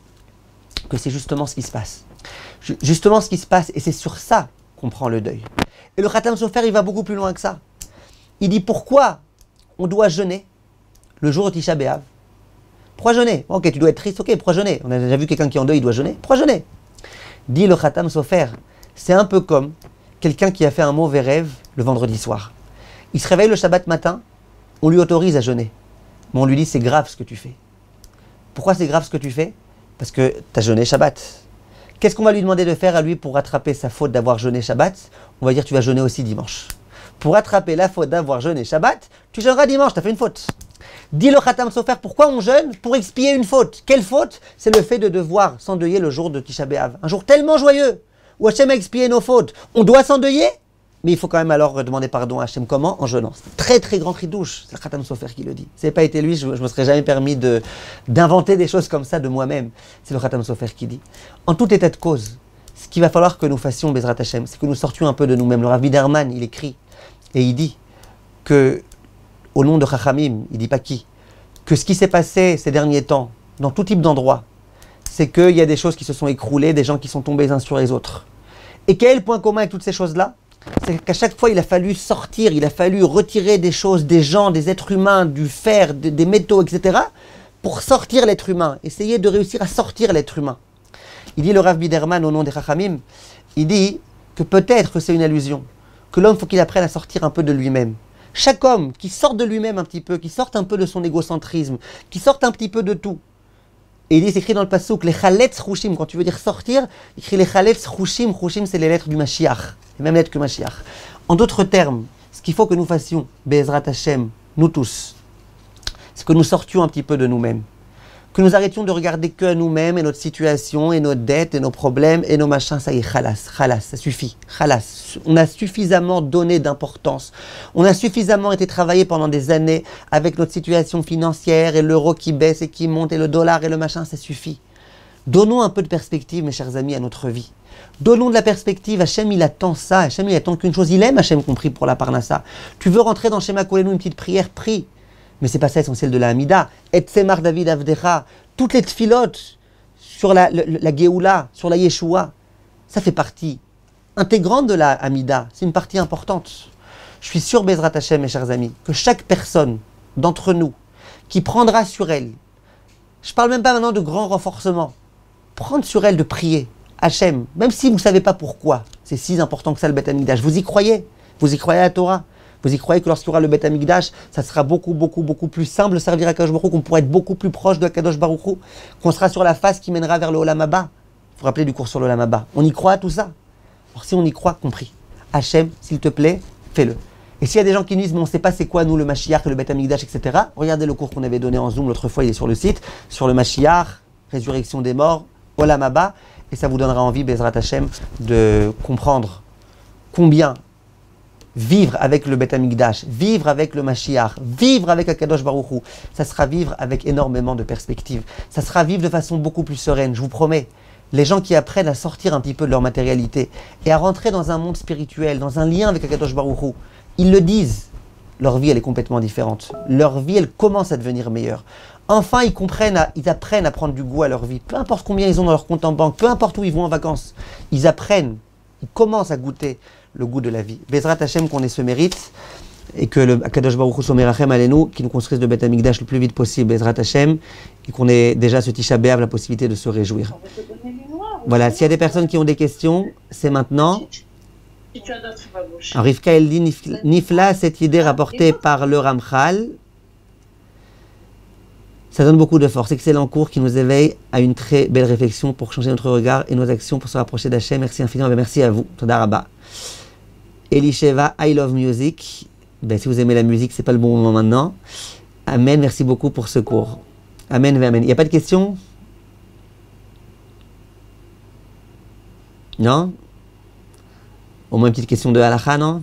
que c'est justement ce qui se passe. Justement ce qui se passe, et c'est sur ça qu'on prend le deuil. Et le Khatam Sofer, il va beaucoup plus loin que ça. Il dit pourquoi on doit jeûner le jour de Tisha B'Av. Pourquoi jeûner? Ok, tu dois être triste, ok, pourquoi jeûner? On a déjà vu quelqu'un qui est en deuil, il doit jeûner. Pourquoi jeûner? Dit le Khatam Sofer, c'est un peu comme quelqu'un qui a fait un mauvais rêve le vendredi soir. Il se réveille le Shabbat matin, on lui autorise à jeûner. Mais on lui dit c'est grave ce que tu fais. Pourquoi c'est grave ce que tu fais? Parce que tu as jeûné Shabbat. Qu'est-ce qu'on va lui demander de faire à lui pour rattraper sa faute d'avoir jeûné Shabbat? On va dire tu vas jeûner aussi dimanche. Pour rattraper la faute d'avoir jeûné Shabbat, tu jeûneras dimanche, tu as fait une faute. Dit le Khatam Sofer, pourquoi on jeûne? Pour expier une faute. Quelle faute? C'est le fait de devoir s'endeuiller le jour de Tisha B'Av. Un jour tellement joyeux, où Hachem a expié nos fautes. On doit s'endeuiller, mais il faut quand même alors demander pardon à Hachem. Comment? En jeûnant. C'est un très très grand cri de douche. C'est le Khatam Sofer qui le dit. Si ce n'avait pas été lui, je ne me serais jamais permis d'inventer des choses comme ça de moi-même. C'est le Khatam Sofer qui dit. En tout état de cause, ce qu'il va falloir que nous fassions, Bezrat Hachem, c'est que nous sortions un peu de nous-mêmes. Le Rav Biderman, il écrit, et il dit que, au nom de Chachamim, il ne dit pas qui, que ce qui s'est passé ces derniers temps, dans tout type d'endroits, c'est qu'il y a des choses qui se sont écroulées, des gens qui sont tombés les uns sur les autres. Et quel est le point commun avec toutes ces choses-là? C'est qu'à chaque fois, il a fallu sortir, il a fallu retirer des choses, des gens, des êtres humains, du fer, des métaux, etc., pour sortir l'être humain, essayer de réussir à sortir l'être humain. Il dit le Rav Biderman au nom des Chachamim, il dit que peut-être que c'est une allusion, que l'homme faut qu'il apprenne à sortir un peu de lui-même. Chaque homme qui sort de lui-même un petit peu, qui sorte un peu de son égocentrisme, qui sorte un petit peu de tout. Et il dit, c'est écrit dans le passouk, les chaletz chouchim, quand tu veux dire sortir, il écrit les chaletz chouchim, chouchim c'est les lettres du Mashiach, les mêmes lettres que Mashiach. En d'autres termes, ce qu'il faut que nous fassions, Be'ezrat Hashem, nous tous, c'est que nous sortions un petit peu de nous-mêmes. Que nous arrêtions de regarder que à nous-mêmes et notre situation et nos dettes et nos problèmes et nos machins. Ça y est, khalas, ça suffit. Khalas. On a suffisamment donné d'importance. On a suffisamment été travaillé pendant des années avec notre situation financière et l'euro qui baisse et qui monte et le dollar et le machin, ça suffit. Donnons un peu de perspective, mes chers amis, à notre vie. Donnons de la perspective. Hachem, il attend ça. Hachem, il attend qu'une chose. Il aime Hachem compris pour la Parnassa. Tu veux rentrer dans Shema Kolenu, une petite prière, prie. Mais c'est pas ça l'essentiel de la Hamida. Et Tzemar David Avdecha, toutes les tfilotes sur la Géoula, sur la Yeshua, ça fait partie intégrante de la Hamida. C'est une partie importante. Je suis sûr, Bezrat Hashem, mes chers amis, que chaque personne d'entre nous qui prendra sur elle, je parle même pas maintenant de grand renforcement, prendre sur elle de prier, Hashem, même si vous ne savez pas pourquoi, c'est si important que ça le Beth Amikdash, vous y croyez? Vous y croyez à la Torah? Vous y croyez que lorsqu'il y aura le Beth Amikdash, ça sera beaucoup plus simple de servir à Kadosh Baruch Hu, qu'on pourra être beaucoup plus proche de Kadosh Baruch Hu, qu'on sera sur la face qui mènera vers le Olam Haba. Vous vous rappelez du cours sur le Olam Haba? On y croit à tout ça? Alors si on y croit, compris. Hachem, s'il te plaît, fais-le. Et s'il y a des gens qui disent, mais on ne sait pas c'est quoi nous le Mashiach, le Beth Amikdash, etc., regardez le cours qu'on avait donné en Zoom l'autre fois, il est sur le site, sur le Mashiach, résurrection des morts, Olam Haba, et ça vous donnera envie, Bezrat Hashem, de comprendre combien vivre avec le Beth Amikdash, vivre avec le Mashiach, vivre avec Akadosh Baruch Hu, ça sera vivre avec énormément de perspectives. Ça sera vivre de façon beaucoup plus sereine, je vous promets. Les gens qui apprennent à sortir un petit peu de leur matérialité et à rentrer dans un monde spirituel, dans un lien avec Akadosh Baruch Hu, ils le disent. Leur vie, elle est complètement différente. Leur vie, elle commence à devenir meilleure. Enfin, ils apprennent à prendre du goût à leur vie. Peu importe combien ils ont dans leur compte en banque, peu importe où ils vont en vacances, ils apprennent, ils commencent à goûter le goût de la vie. Bezrat Hashem, qu'on ait ce mérite et que le Akadosh Baruch Hu Somerachem Alenu, qui nous construise le Beth Amikdash le plus vite possible, Bezrat Hashem, et qu'on ait déjà ce Tisha B'Av la possibilité de se réjouir. On va te donner du noir. Voilà, s'il y a des personnes qui ont des questions, c'est maintenant. Si tu as d'autres, ma bouche. Rivka, elle dit Nifla, cette idée rapportée par le Ramchal. Ça donne beaucoup de force. Excellent cours qui nous éveille à une très belle réflexion pour changer notre regard et nos actions pour se rapprocher d'Hachem. Merci infiniment. Merci à vous. Toda Rabba. Elisheva, I love music. Ben, si vous aimez la musique, c'est pas le bon moment maintenant. Amen. Merci beaucoup pour ce cours. Amen. Amen. Il n'y a pas de questions? Non? Au moins une petite question de halakha, non?